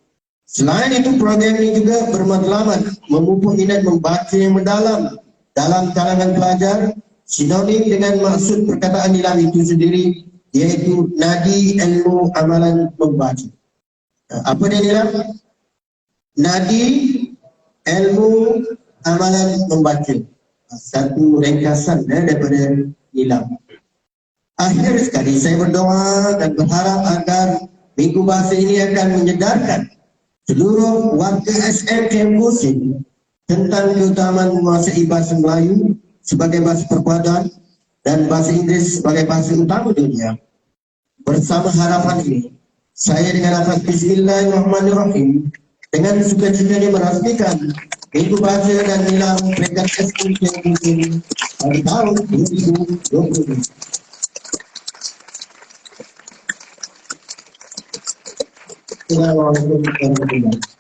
Selain itu, program ini juga bermatlamat memupuk minat membaca yang mendalam dalam kalangan pelajar, sinonim dengan maksud perkataan Nilam itu sendiri, iaitu nadi ilmu amalan membaca. Apa dia Nilam? Nadi ilmu amalan membaca. Satu ringkasan daripada Nilam. Akhir sekali saya berdoa dan berharap agar Minggu Bahasa ini akan menyedarkan seluruh warga SM kampus ini tentang keutamaan menguasai bahasa Melayu sebagai bahasa perpaduan dan bahasa Inggeris sebagai bahasa utama dunia. Bersama harapan ini, saya dengan lafaz Bismillahirrahmanirrahim dengan sukacitanya merasmikan Minggu Bahasa dan Nilam peringkat SM kampus ini pada tahun 2020. Assalamualaikum warahmatullahi wabarakatuh.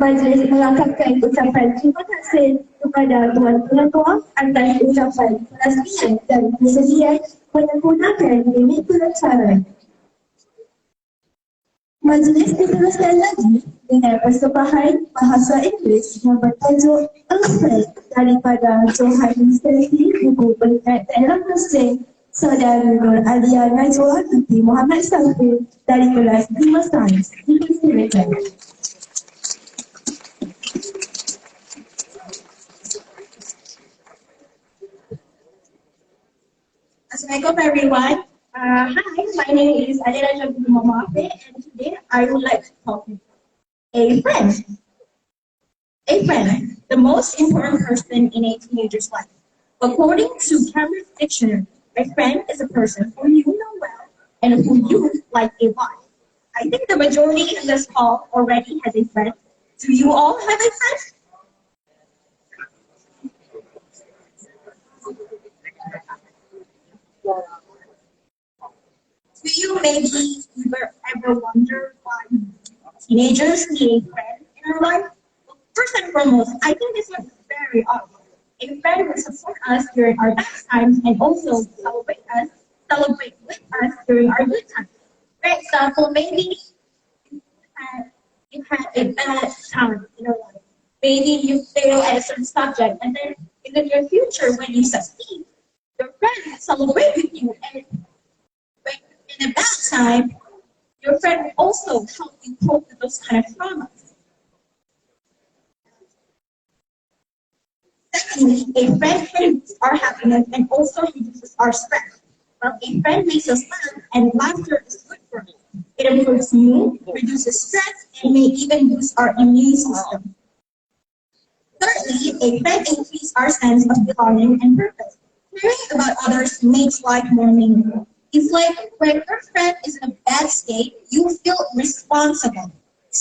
Majlis melangkahkan ucapan terima kasih kepada Tuan Pengetua atas ucapan perasmian dan persediaan menggunakan unit pelajaran. Majlis diteruskan lagi dengan persembahan bahasa Inggeris yang bertajuk Alfred daripada Johannes Selesai, buku peringkat daerah Mesir, Saudara Nur Alia Najwa binti Muhammad Safir dari kelas 5 Sains. Dipersilakan. Assalamualaikum everyone. Hi, my name is Adela Jabir Mamafe, and today I would like to talk about a friend. A friend, the most important person in a teenager's life. According to Cambridge Dictionary, a friend is a person who you know well and who you like a lot. I think the majority in this hall already has a friend. Do you all have a friend? Do you maybe ever wonder why teenagers need a friend in our life? Well, first and foremost, I think this one is very obvious. A friend will support us during our bad times and also celebrate with us during our good times. For example, maybe you had a bad time in your life. Maybe you fail at a certain subject, and then in the near future, when you succeed, your friend will celebrate with you, and in a bad time, your friend will also help you cope with those kind of traumas. Secondly, a friend brings our happiness and also reduces our stress. Well, a friend makes us laugh, and laughter is good for us. It improves mood, reduces stress, and may even boost our immune system. Thirdly, a friend increases our sense of belonging and purpose. Caring about others makes life more meaningful. It's like when your friend is in a bad state, you feel responsible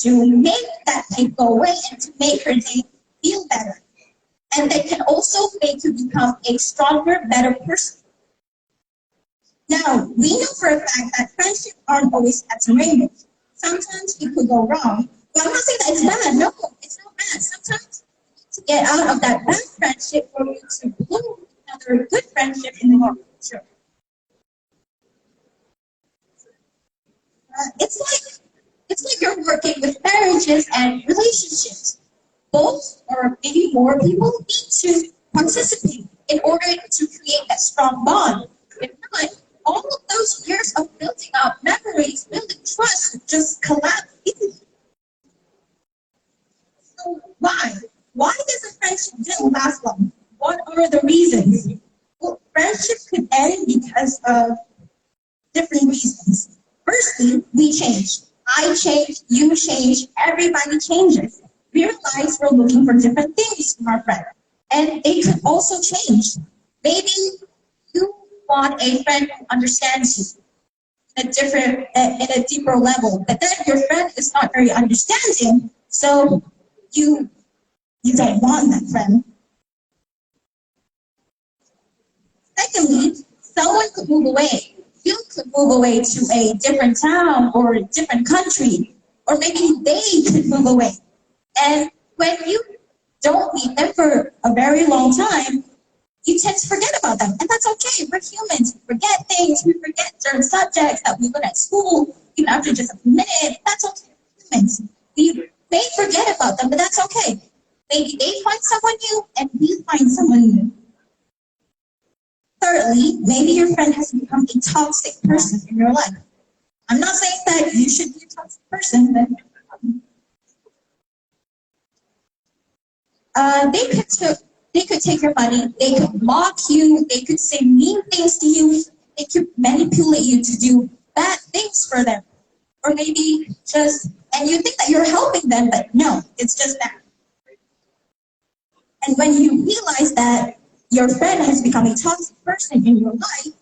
to make that day go away and to make her day feel better. And they can also make you become a stronger, better person. Now, we know for a fact that friendships aren't always at rainbows. Sometimes it could go wrong. But I'm not saying that it's bad. No, it's not bad. Sometimes to get out of that bad friendship for you to bloom another good friendship in the near future. It's like you're working with marriages and relationships. Both or maybe more people need to participate in order to create that strong bond. If not, all of those years of building up memories, building trust just collapse easily. So why? Why does a friendship didn't last long? What are the reasons? Well, friendship could end because of different reasons. Firstly, we change. I change, you change, everybody changes. We realize we're looking for different things from our friend. And they could also change. Maybe you want a friend who understands you in a deeper level, but then your friend is not very understanding, so you don't want that friend. Secondly, someone could move away. You could move away to a different town or a different country, or maybe they could move away. And when you don't meet them for a very long time, you tend to forget about them. And that's okay. We're humans. We forget things. We forget certain subjects that we learn at school, even after just a minute. That's okay. We're humans. We may forget about them, but that's okay. Maybe they find someone new and we find someone new. Thirdly, maybe your friend has become a toxic person in your life. I'm not saying that you should be a toxic person, but they could take your money, they could mock you, they could say mean things to you, they could manipulate you to do bad things for them. Or maybe and you think that you're helping them, but no, it's just that. And when you realize that your friend has become a toxic person in your life,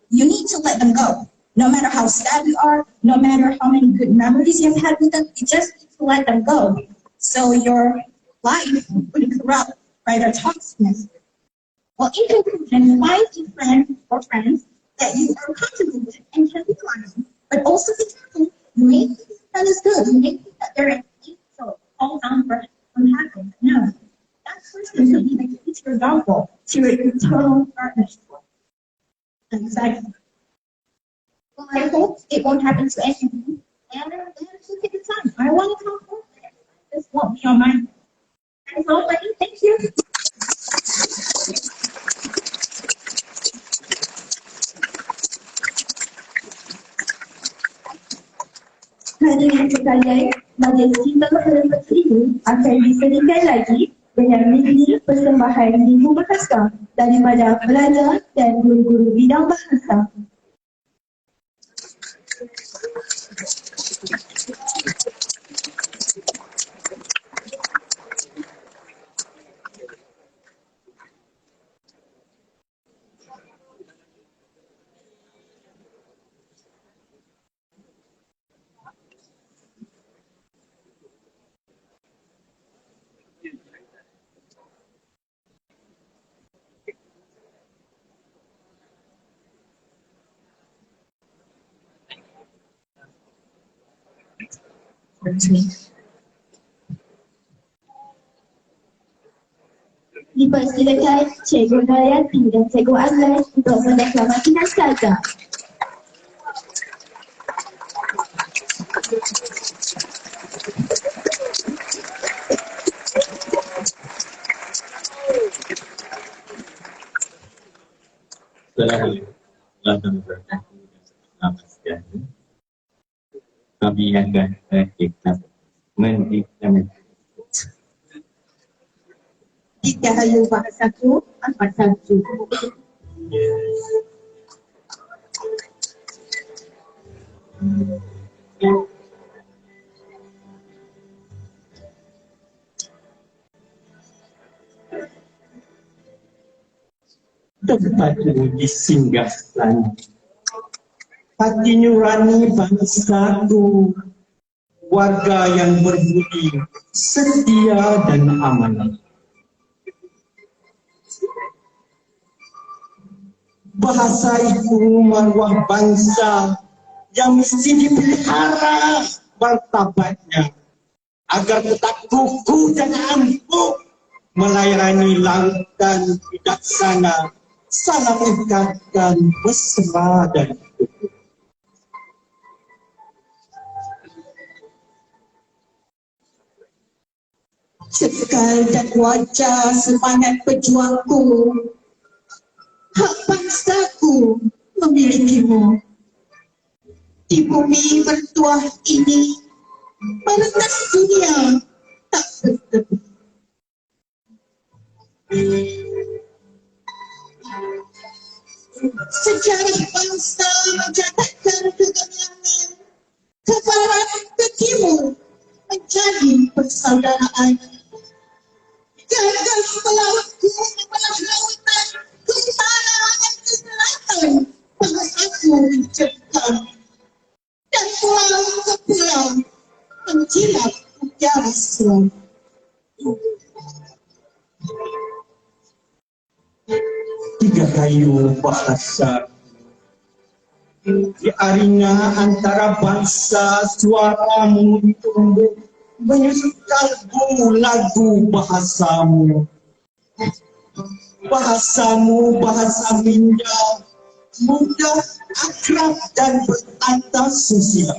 you need to let them go. No matter how sad you are, no matter how many good memories you've had with them, you just need to let them go. So your life wouldn't corrupt by their toxicness. Well, in conclusion, find a friend or friends that you are comfortable with and can rely on. But also be careful. You may think this friend is good. You may think that they're an angel all down for unhappy. No. That person could be the key to your downfall, to your eternal darkness. Exactly. Well, I hope it won't happen to any of you. And keep it time. I want to come forward. This won't be on my mind. That's all, buddy. Thank you. Hadirin sekalian, majlis kita pada petang ini akan disediakan lagi dengan mini persembahan Ibu Bahasa daripada pelajar dan guru-guru bidang bahasa. Dipersilakan Cikgu Nayati dan Cikgu Azlan untuk mendeklamasi naskah. Kami akan mendeklamasi Dirgahayu Bahasaku 41. tempatmu disinggahkan. Hati nurani bangsaku, warga yang berbudi, setia dan amanah. Bahasa ibu marwah bangsa yang mesti dipelihara martabatnya agar tetap kukuh dan ampuh melayani lautan bijaksana, salam ikatkan mesra dan utuh. Cekal dan wajah semangat pejuangku, hak bangsaku memilikimu. Di bumi bertuah ini, meretas dunia tak bertepi. Sejarah bangsa mencatatkan kegemilangan, ke barat ke timur menjadi persaudaraan. Gagas pelaku membelah lautan ke utara dan ke selatan, bahasaku menciptakan. Dan pulau ke pulau menjilat mutiara selam. Tiga kayu bahasa. Di arina antara bangsa suaramu tumbuh menyusul kalbu lagu bahasamu. Bahasamu bahasa minda, mudah, akrab dan beratas sosial.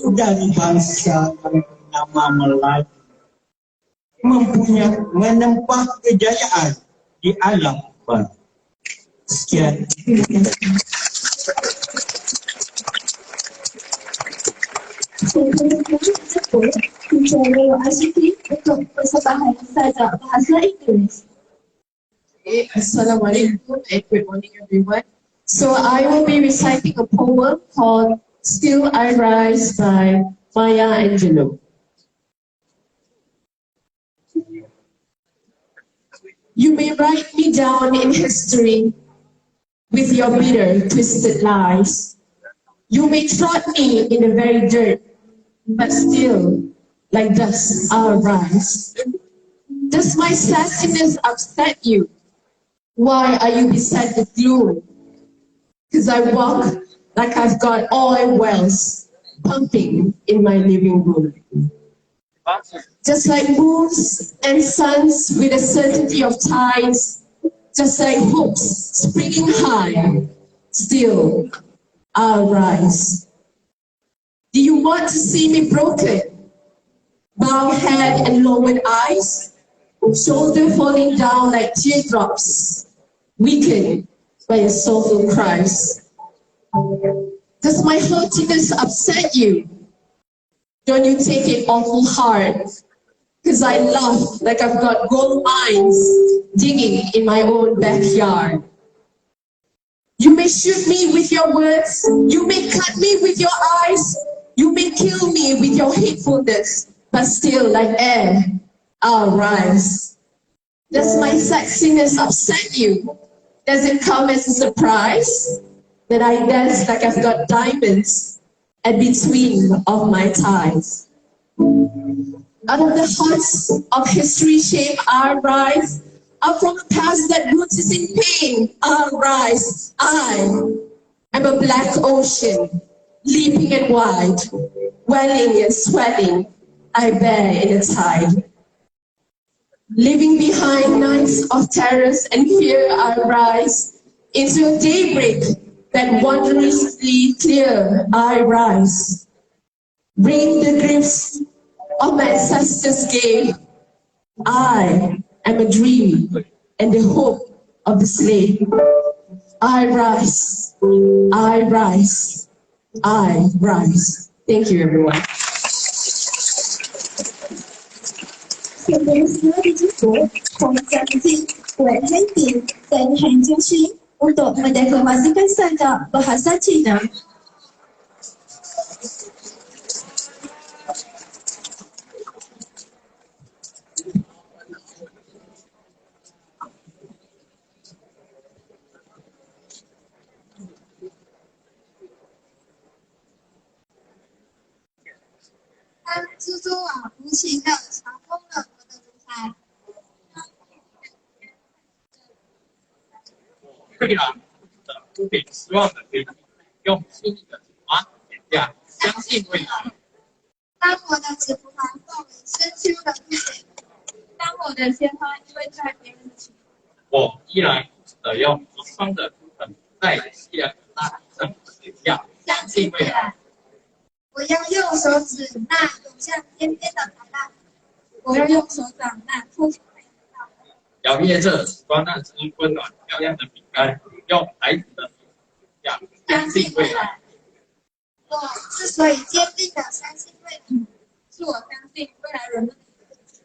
Dari bangsa yang bernama Melayu, mempunyai menempah kejayaan di alam baru. Sekian. Bicara Asyiki untuk persembahan sajak bahasa Inggeris. Assalamualaikum and good morning everyone. So I will be reciting a poem called Still I Rise by Maya Angelou. You may write me down in history with your bitter, twisted lies. You may trot me in the very dirt, but still, like dust, I'll rise. Does my sassiness upset you? Why are you beset with gloom? 'Cause I walk like I've got oil wells pumping in my living room. Just like moons and suns with the certainty of tides, just like hopes springing high, still I'll rise. Do you want to see me broken? Bowed head and lowered eyes, shoulder falling down like teardrops, weakened by a soulful cries. Does my haughtiness upset you? Don't you take it awful hard? 'Cause I laugh like I've got gold mines digging in my own backyard. You may shoot me with your words, you may cut me with your eyes, you may kill me with your hatefulness, but still like air, I'll rise. Does my sexiness upset you? Does it come as a surprise that I dance like I've got diamonds at between of my thighs? Out of the hearts of history shape I rise, up from a past that roots is in pain I'll rise. I am a black ocean, leaping and wide, welling and swelling, I bear in a tide. Leaving behind nights of terrors and fear I rise, into a daybreak that wondrously clear I rise. Bring the gifts of my ancestors gave, I am a dream and the hope of the slave. I rise, I rise, I rise. Thank you everyone. Seterusnya dijemput Konstantin Wen Hentin dan Han Jiuxin untuk mendeklamasikan sajak bahasa Cina.当蜘蛛网无情地查封了我的烛台。对了，不给失望的飞机，用心意的纸花点亮，相信未来。当我的纸符牌化为深秋的绿水，当我的鲜花依偎在别人的裙，我依然不舍得用一双的图腾在夕阳的大地上写下，相信未来。我要用手指那涌向天边的海浪，我要用手掌那托起太阳的大海。摇曳着时光那只温暖漂亮的饼干，用孩子的手相信未来。我之所以坚定地相信未来，是我相信未来人们的意志。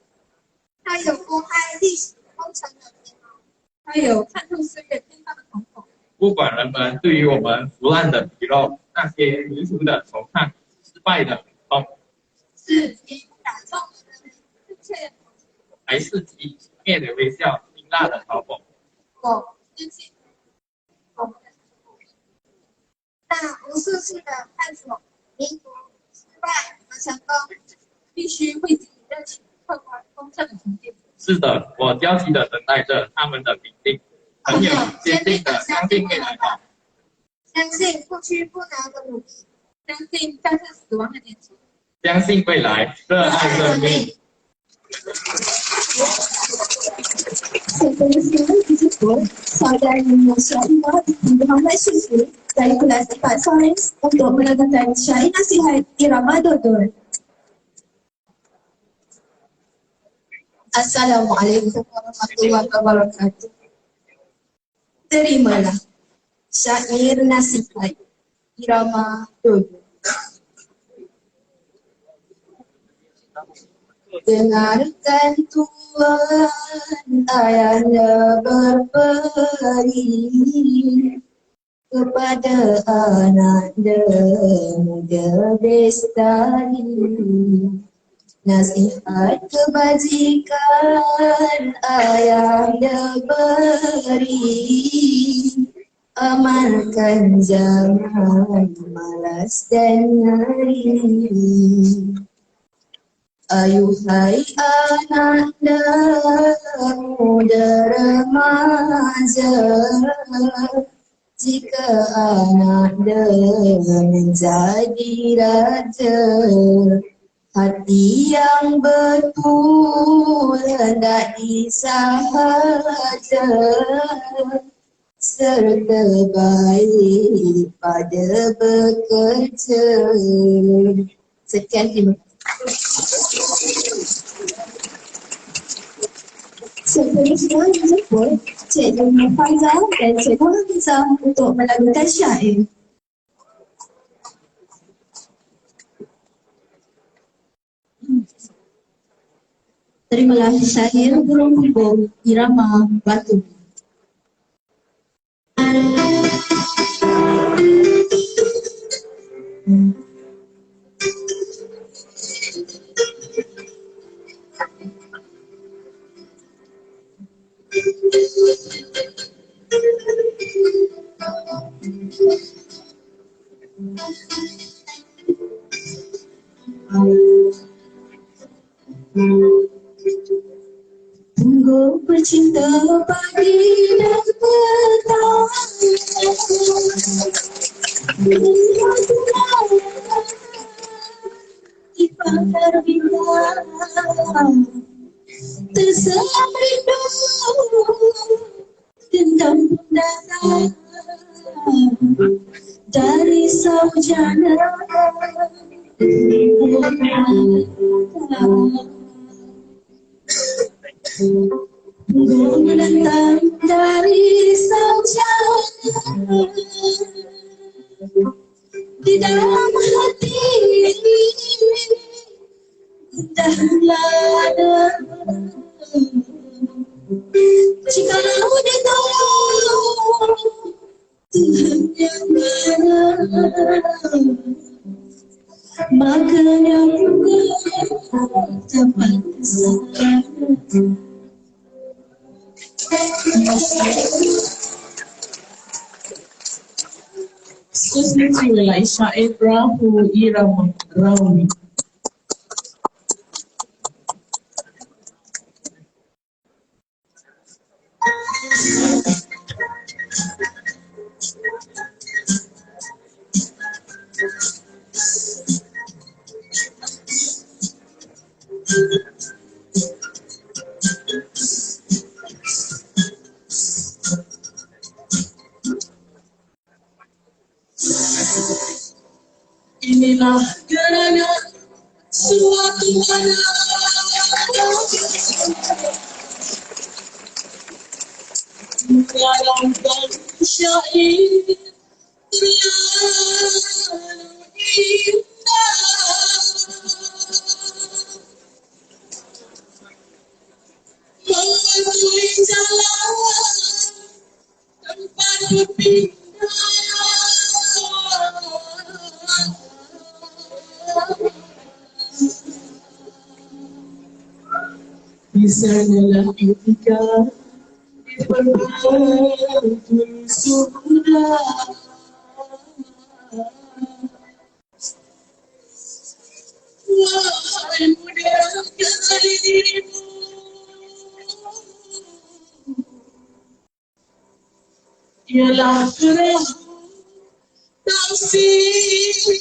他有公开历史工程的睫毛，他有看透岁月偏方的瞳孔。不管人们对于我们腐烂的皮肉，那些迷途的惆怅，失败的痛，是极不感动的人深切的还是极轻蔑的微笑，辛辣的嘲讽。我相信我们的那无数次的探索、迷途、失败和成功，必须汇集热情、客观、公正的成见。是的，我焦急的等待着他们的评定，很有坚定的相信未来吧。相信不屈不挠的努力，相信战胜死亡的年轻，相信未来，热爱生命。 Seterusnya disebut saudari Syairah Muhammad Syukri dari kelas 4 Sains untuk melakukan syair nasihat irama dodol. Assalamualaikum warahmatullahi wabarakatuh. Terimalah syair nasihat irama dodol. Dengarkan Tuhan ayahnya berperi kepada anak muda bestari. Nasihat kebajikan ayahnya beri, amalkan jangan malas dan ngeri. Ayuhai anaknya muda remaja, jika anaknya menjadi raja, hati yang betul hendak disahaja, serta baik pada bekerja. Sekian, terima kasih. Seterusnya disebut Cikgu Mufaizah dan Cikgu Hafizah untuk melakukan syair. Terimalah syair burung-burung irama batu. Tunggu bercinta pagi dan petang, di pagar bintang, terselam rindu dendam datang dari saujana. Tunggu menentang dari saujana di dalam hati, gendahlah ada. Jikalau ditolong Tuhan yang ada, maka yang dapat kesalahan. Seterusnya syair perahu irama rauni. Inilah gerana suatu mana mengalangkan syair terlalu indah, melalui jalan tempat berpindah. Di sanalah ketika diperbangun sudah, wahai muda kalimu, ialah kerana taksir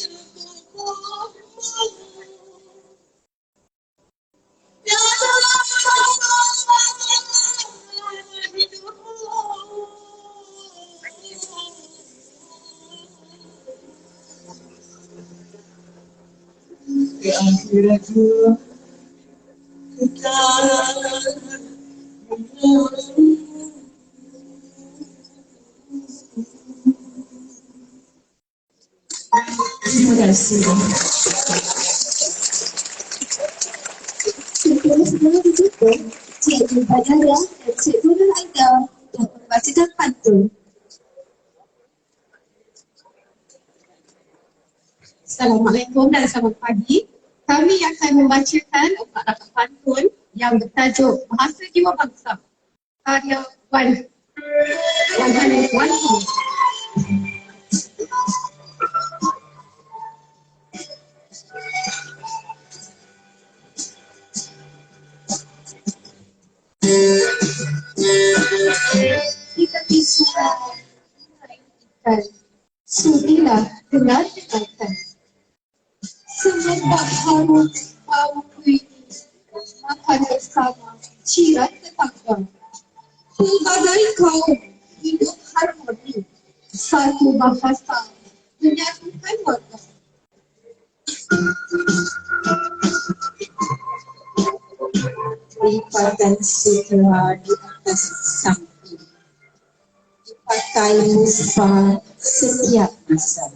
di akhiratku terima kasih. Sebelum ditutup, Cikgu Badara dan Cikgu Nur Aida untuk membacakan pantun. Assalamualaikum dan selamat pagi. Kami akan membacakan rapat pantun yang bertajuk Bahasa Jiwa Bangsa karya Wan Hanif. Kita bisa sudilah dengar dengarkan. Sembah harus bau ini makan bersama cirat tetangga. Pelbagai kaum hidup harmoni, satu bahasa menyatukan warga. Lipatan sutra di atas samping, dipakai musfah setiap masa.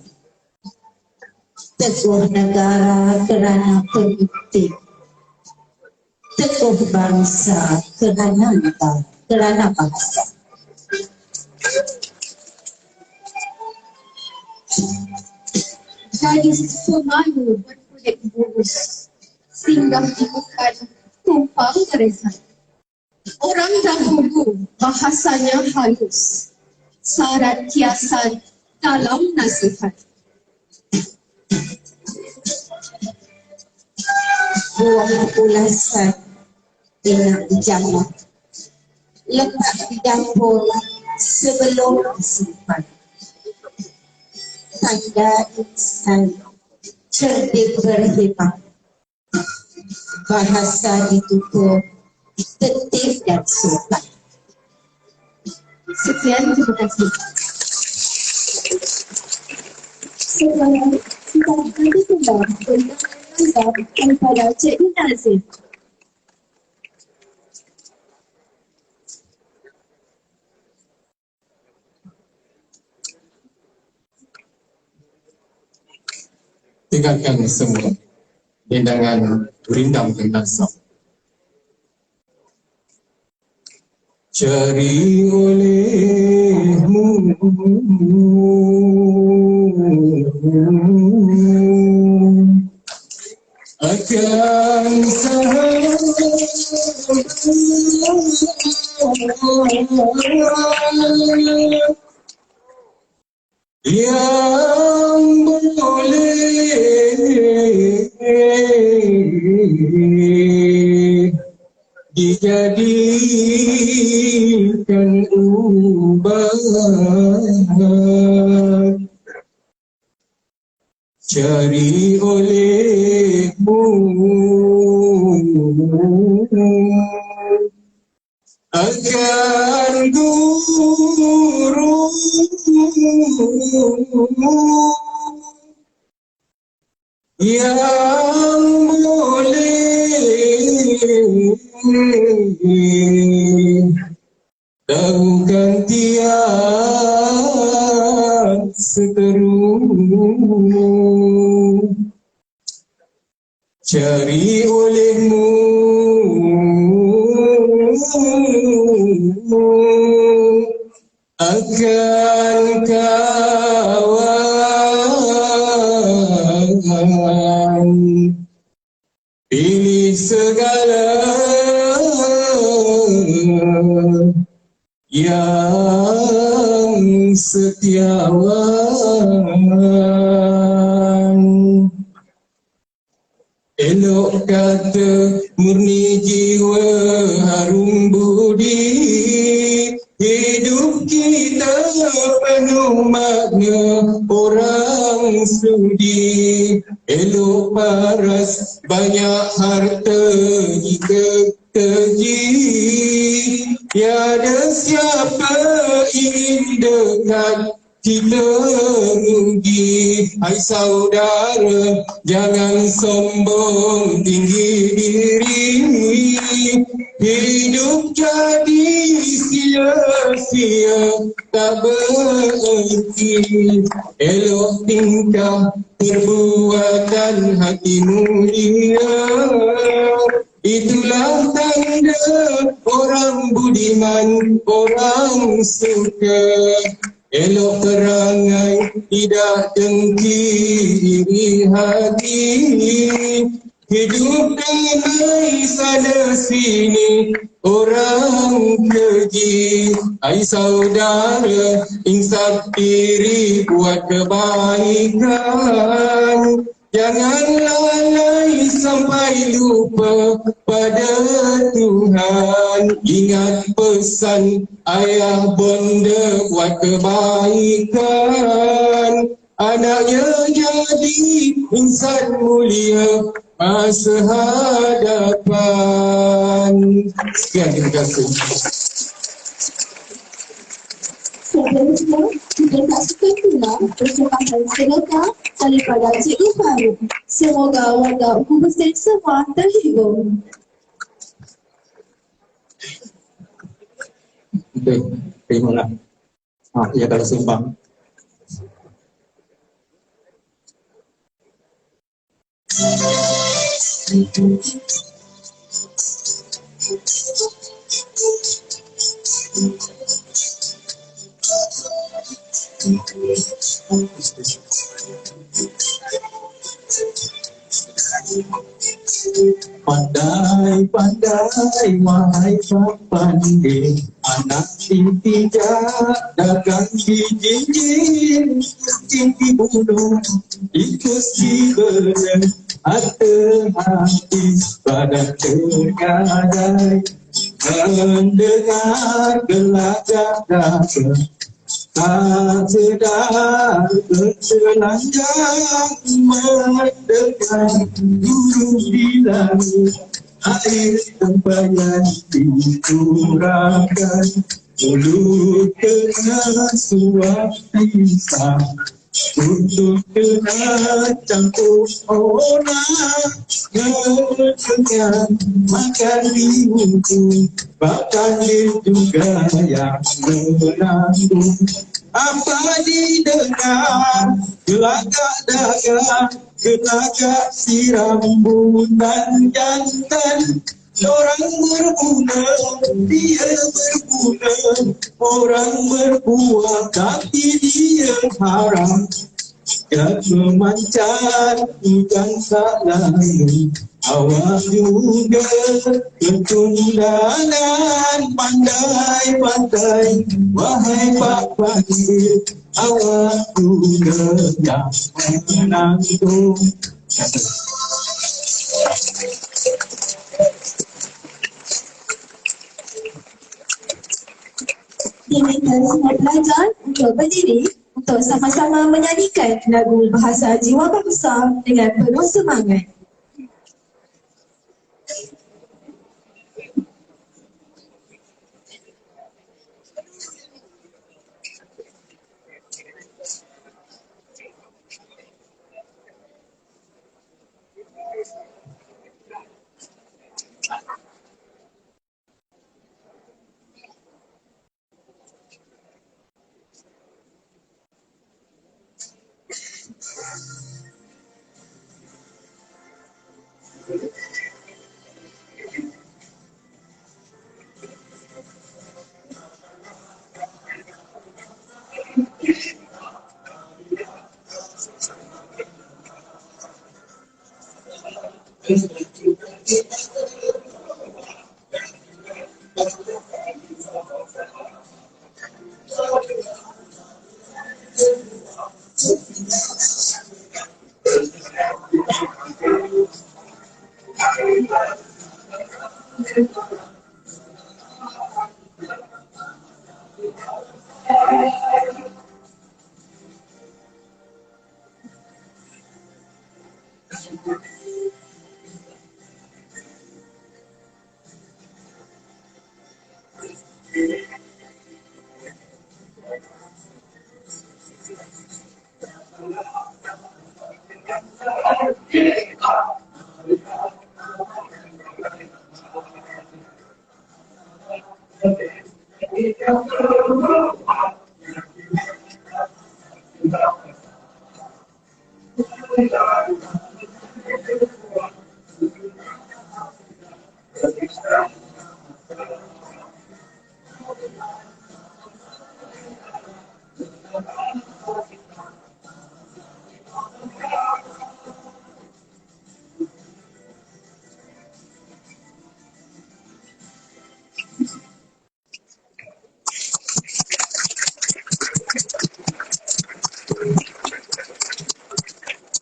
Teguh negara kerana pemimpin, teguh bangsa kerana negara, kerana bangsa. Gadis Sumayu berkulit bulus, singgah di bukan tumpang geresan. Orang dahulu bahasanya halus, syarat kiasan dalam nasihat. Buang ulasan dengan jamak, letak di dapur sebelum simpan. Tanda insan cerdik berhebat, bahasa ditutur tertib dan sopan. Sekian, terima kasih. Sekarang kita akan dengar pendapat kepada Cikgu Nazim. Tinggalkan semua dendangan rindam dan nasab. Cari olehmu akan yang boleh dijadikan ubahan. Cari olehmu akan guru yang boleh dahulukan tiap seteru. Cari olehmu akan kawan, pilih segala yang setiawan. Elok kata murni jiwa harum budi, hidup kita makna orang sudi. Elok paras banyak harta jika keji. Tiada siapa ingin dekat kita rugi. Hai saudara, jangan sombong tinggi diri. Hidup jadi sia-sia tak berarti. Elok tingkah perbuatan hati mulia. Itulah tanda orang budiman, orang suka. Elok perangai, tidak dengki iri hati. Hidup damai sana sini, orang keji. Hai saudara, insaf diri buat kebaikan. Jangan lalai sampai lupa pada Tuhan. Ingat pesan ayah bonda buat kebaikan. Anaknya jadi insan mulia masa hadapan. Sekian, terima kasih. Seterusnya, kita saksikan pula persembahan sedekah daripada Cikgu Farouk. Semoga warga Ubu Besar semua terhibur. Okey, terimalah. Ia kalau sumbang. Pandai-pandai wahai Pak Pandai, anak tidak dagang biji-biji, tinggi bunuh ikut si benar, hati pada tergadai, mendengar gelagak dada. Tak sedar bertelanjang mendengar guru di langit. Air tempayan dicurahkan, mulut kena suap pisang. Untuk kena campur orang, mendengar makan minggu, bahkan juga yang menanggung. Apa didengar gelagak dagang, gelagak siram bulan jantan. Orang berbuna, dia berbuna. Orang berbuah, tapi dia haram. Dan memancar, bukan salah. Awak juga ketundangan, pandai-pandai. Wahai Pak Pandai, awak juga yang menanggung. Diminta semua pelajar untuk berdiri untuk sama-sama menyanyikan lagu Bahasa Jiwa Bangsa dengan penuh semangat.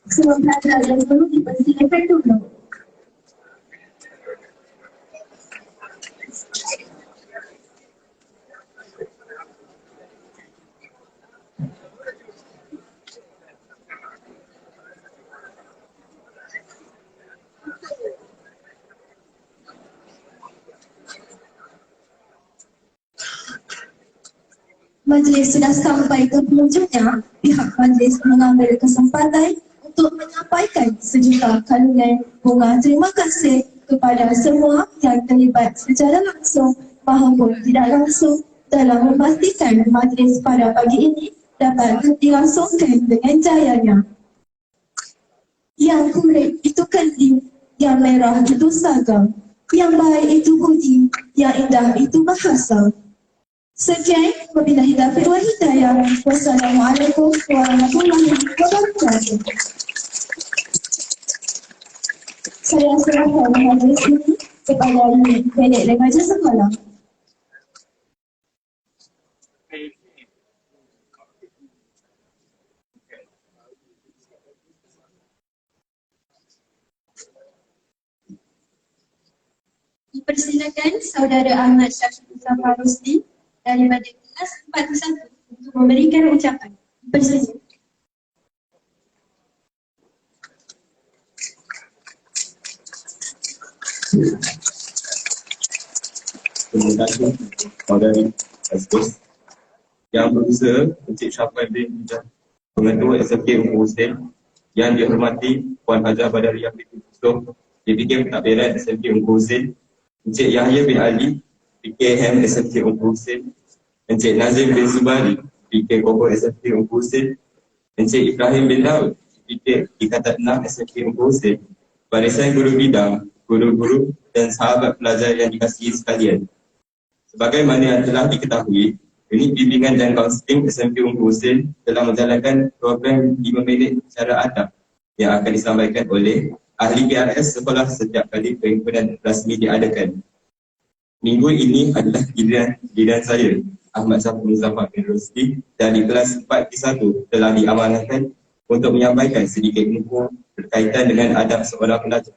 Semua pelajar yang perlu dipersilakan dulu. Majlis sudah sampai ke penghujungnya. Pihak majlis mengambil kesempatan untuk menyampaikan sejuta kalimat bunga terima kasih kepada semua yang terlibat secara langsung maupun tidak langsung dalam memastikan majlis pada pagi ini dapat dilangsungkan dengan jayanya. Yang kulit itu kendi, yang merah itu sagam, yang baik itu budi, yang indah itu bahasa. Sekian, wabillahi taufiq wal hidayah. Wassalamualaikum warahmatullahi wabarakatuh. Saya serahkan majlis ini kepada Nenek Remaja Sekolah. Dipersilakan Saudara Ahmad Syafri Zafar Rusdi daripada kelas 41 untuk memberikan ucapan. Dipersilakan. Terima kasih kepada Astos yang berusaha Encik Syafai bin Pengetua SFK Umur Hussein, yang dihormati Puan Hajar Badariah binti Yusof, DPK Pentadbiran SFK Umur Hussein, Encik Yahya bin Ali, PKM SFK Umur Hussein, Encik Nazim bin Zubari, PK Koko SFK Umur Hussein, Encik Ibrahim bin Daud, PK Ikatan 6 SFK Umur Hussein, barisan guru bidang, guru-guru dan sahabat pelajar yang dikasihi sekalian. Sebagaimana yang telah diketahui, Unit Bimbingan dan Kaunseling SMP Umur Hussein telah menjalankan program 5 minit cara adab yang akan disampaikan oleh ahli PRS sekolah setiap kali perhimpunan rasmi diadakan. Minggu ini adalah giliran saya, Ahmad Syafri Zafar bin Rusdi, dari kelas 4-1 telah diamanahkan untuk menyampaikan sedikit info berkaitan dengan adab seorang pelajar.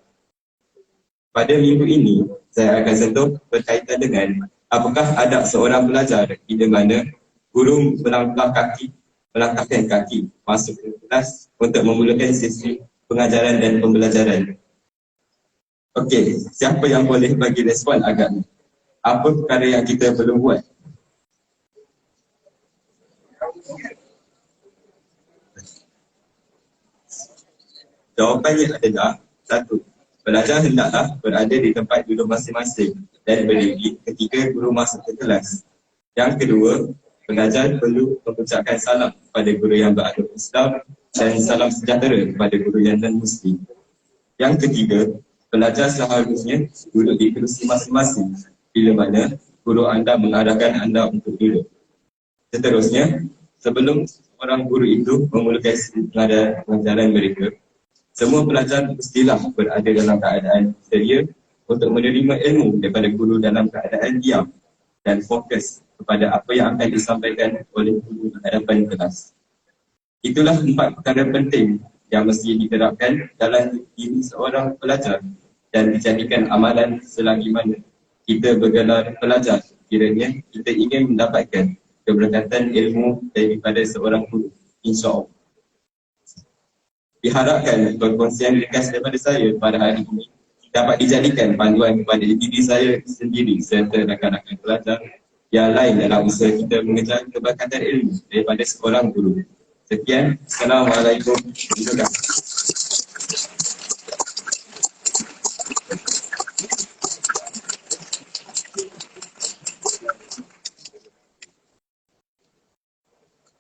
Pada minggu ini, saya akan sentuh berkaitan dengan apakah adab seorang pelajar bila mana guru melangkahkan kaki masuk ke kelas untuk memulakan sesi pengajaran dan pembelajaran. Okey, siapa yang boleh bagi respon agaknya? Apa perkara yang kita perlu buat? Jawapannya adalah 1. Pelajar hendaklah berada di tempat duduk masing-masing dan berdiri ketika guru masuk ke kelas. Yang kedua, pelajar perlu mengucapkan salam kepada guru yang beragama Islam dan salam sejahtera kepada guru yang non-Muslim. Yang ketiga, pelajar seharusnya duduk di kerusi masing-masing bila mana guru anda mengarahkan anda untuk duduk. Seterusnya, sebelum orang guru itu memulakan pengajaran mereka, semua pelajar mestilah berada dalam keadaan sedia untuk menerima ilmu daripada guru dalam keadaan diam dan fokus kepada apa yang akan disampaikan oleh guru di hadapan kelas. Itulah 4 perkara penting yang mesti diterapkan dalam diri seorang pelajar dan dijadikan amalan selagi mana kita bergelar pelajar kiranya kita ingin mendapatkan keberkatan ilmu daripada seorang guru, insya-Allah. Diharapkan perkongsian ringkas daripada saya pada hari ini dapat dijadikan panduan kepada diri saya sendiri serta rakan-rakan pelajar yang lain dalam usaha kita mengejar keberkatan ilmu daripada seorang guru. Sekian. Assalamualaikum warahmatullahi wabarakatuh.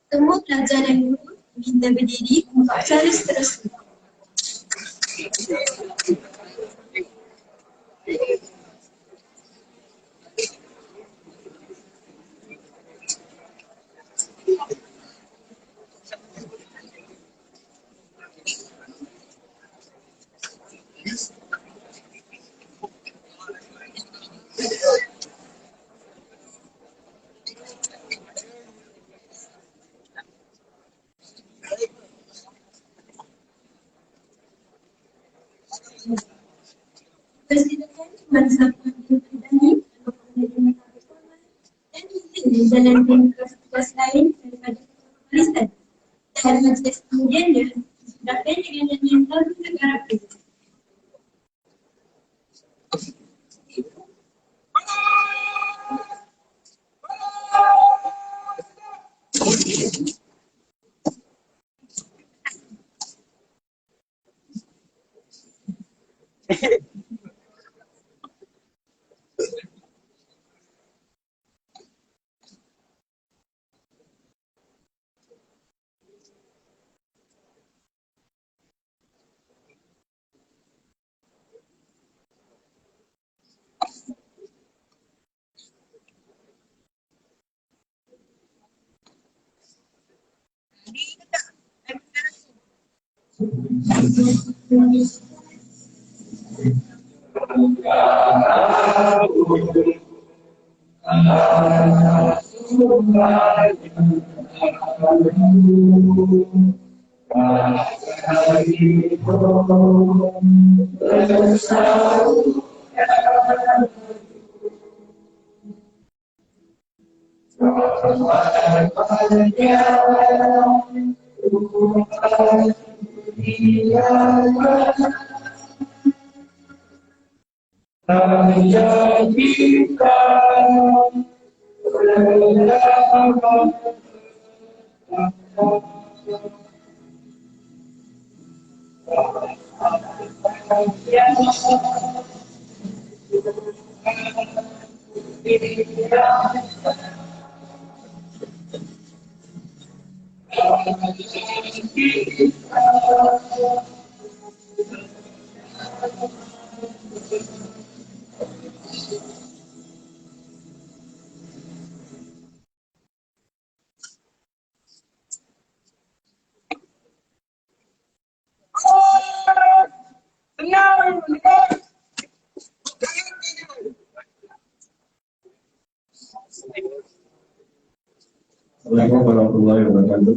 Semua pelajar dan guru minta berdiri untuk acara seterusnya. Persilakan Mansapun Bintani untuk menerima performa dan menjalankan tugas-tugas lain daripada kepolisian. Dan majlis kemudiannya disudahkan dengan nyanyian lagu negara kita. Assalamualaikum warahmatullahi wabarakatuh.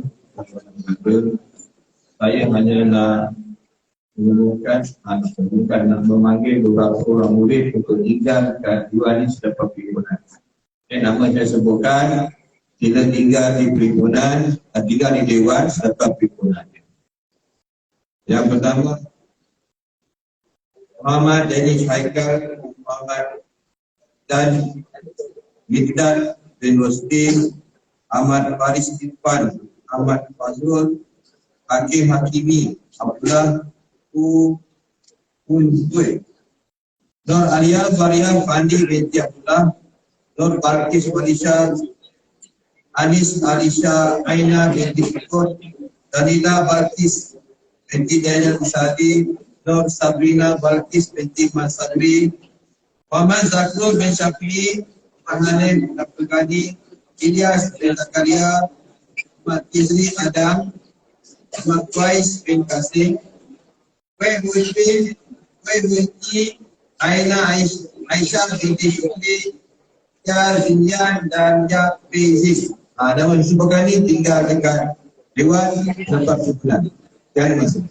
Saya hanya nak nak memanggil beberapa orang murid untuk tinggal kat Dewan selepas perhimpunan. Nama saya sebutkan, sila tinggal di perhimpunan, tinggal di Dewan selepas perhimpunan. Yang pertama, Muhammad Danish Haikal, Muhammad dan Gidal bin Rustin, Ahmad Faris Irfan, Ahmad Fazrul, Hakim Hakimi, Abdullah Untuy, Nur Alia Maryam Fandi binti Abdullah, Nur Balkis Walisha, Anis Alisha Aina binti Fikut, Danila Balkis binti Daniel Usadi, Nur Sabrina Balkis binti Masalwi, Muhammad Zakrul bin Syafi'i, Hanim Abdul Ghani, Ilyas bin Zakaria, Ahmad Izri Adam, Ahmad Faiz bin Kasim, Wei Huipi, Aina Aisyah binti Syukri, Yar Zinyan dan Yap Bezik. Nama disebutkan ini tinggal dekat Dewan selepas perhimpunan. Terima kasih.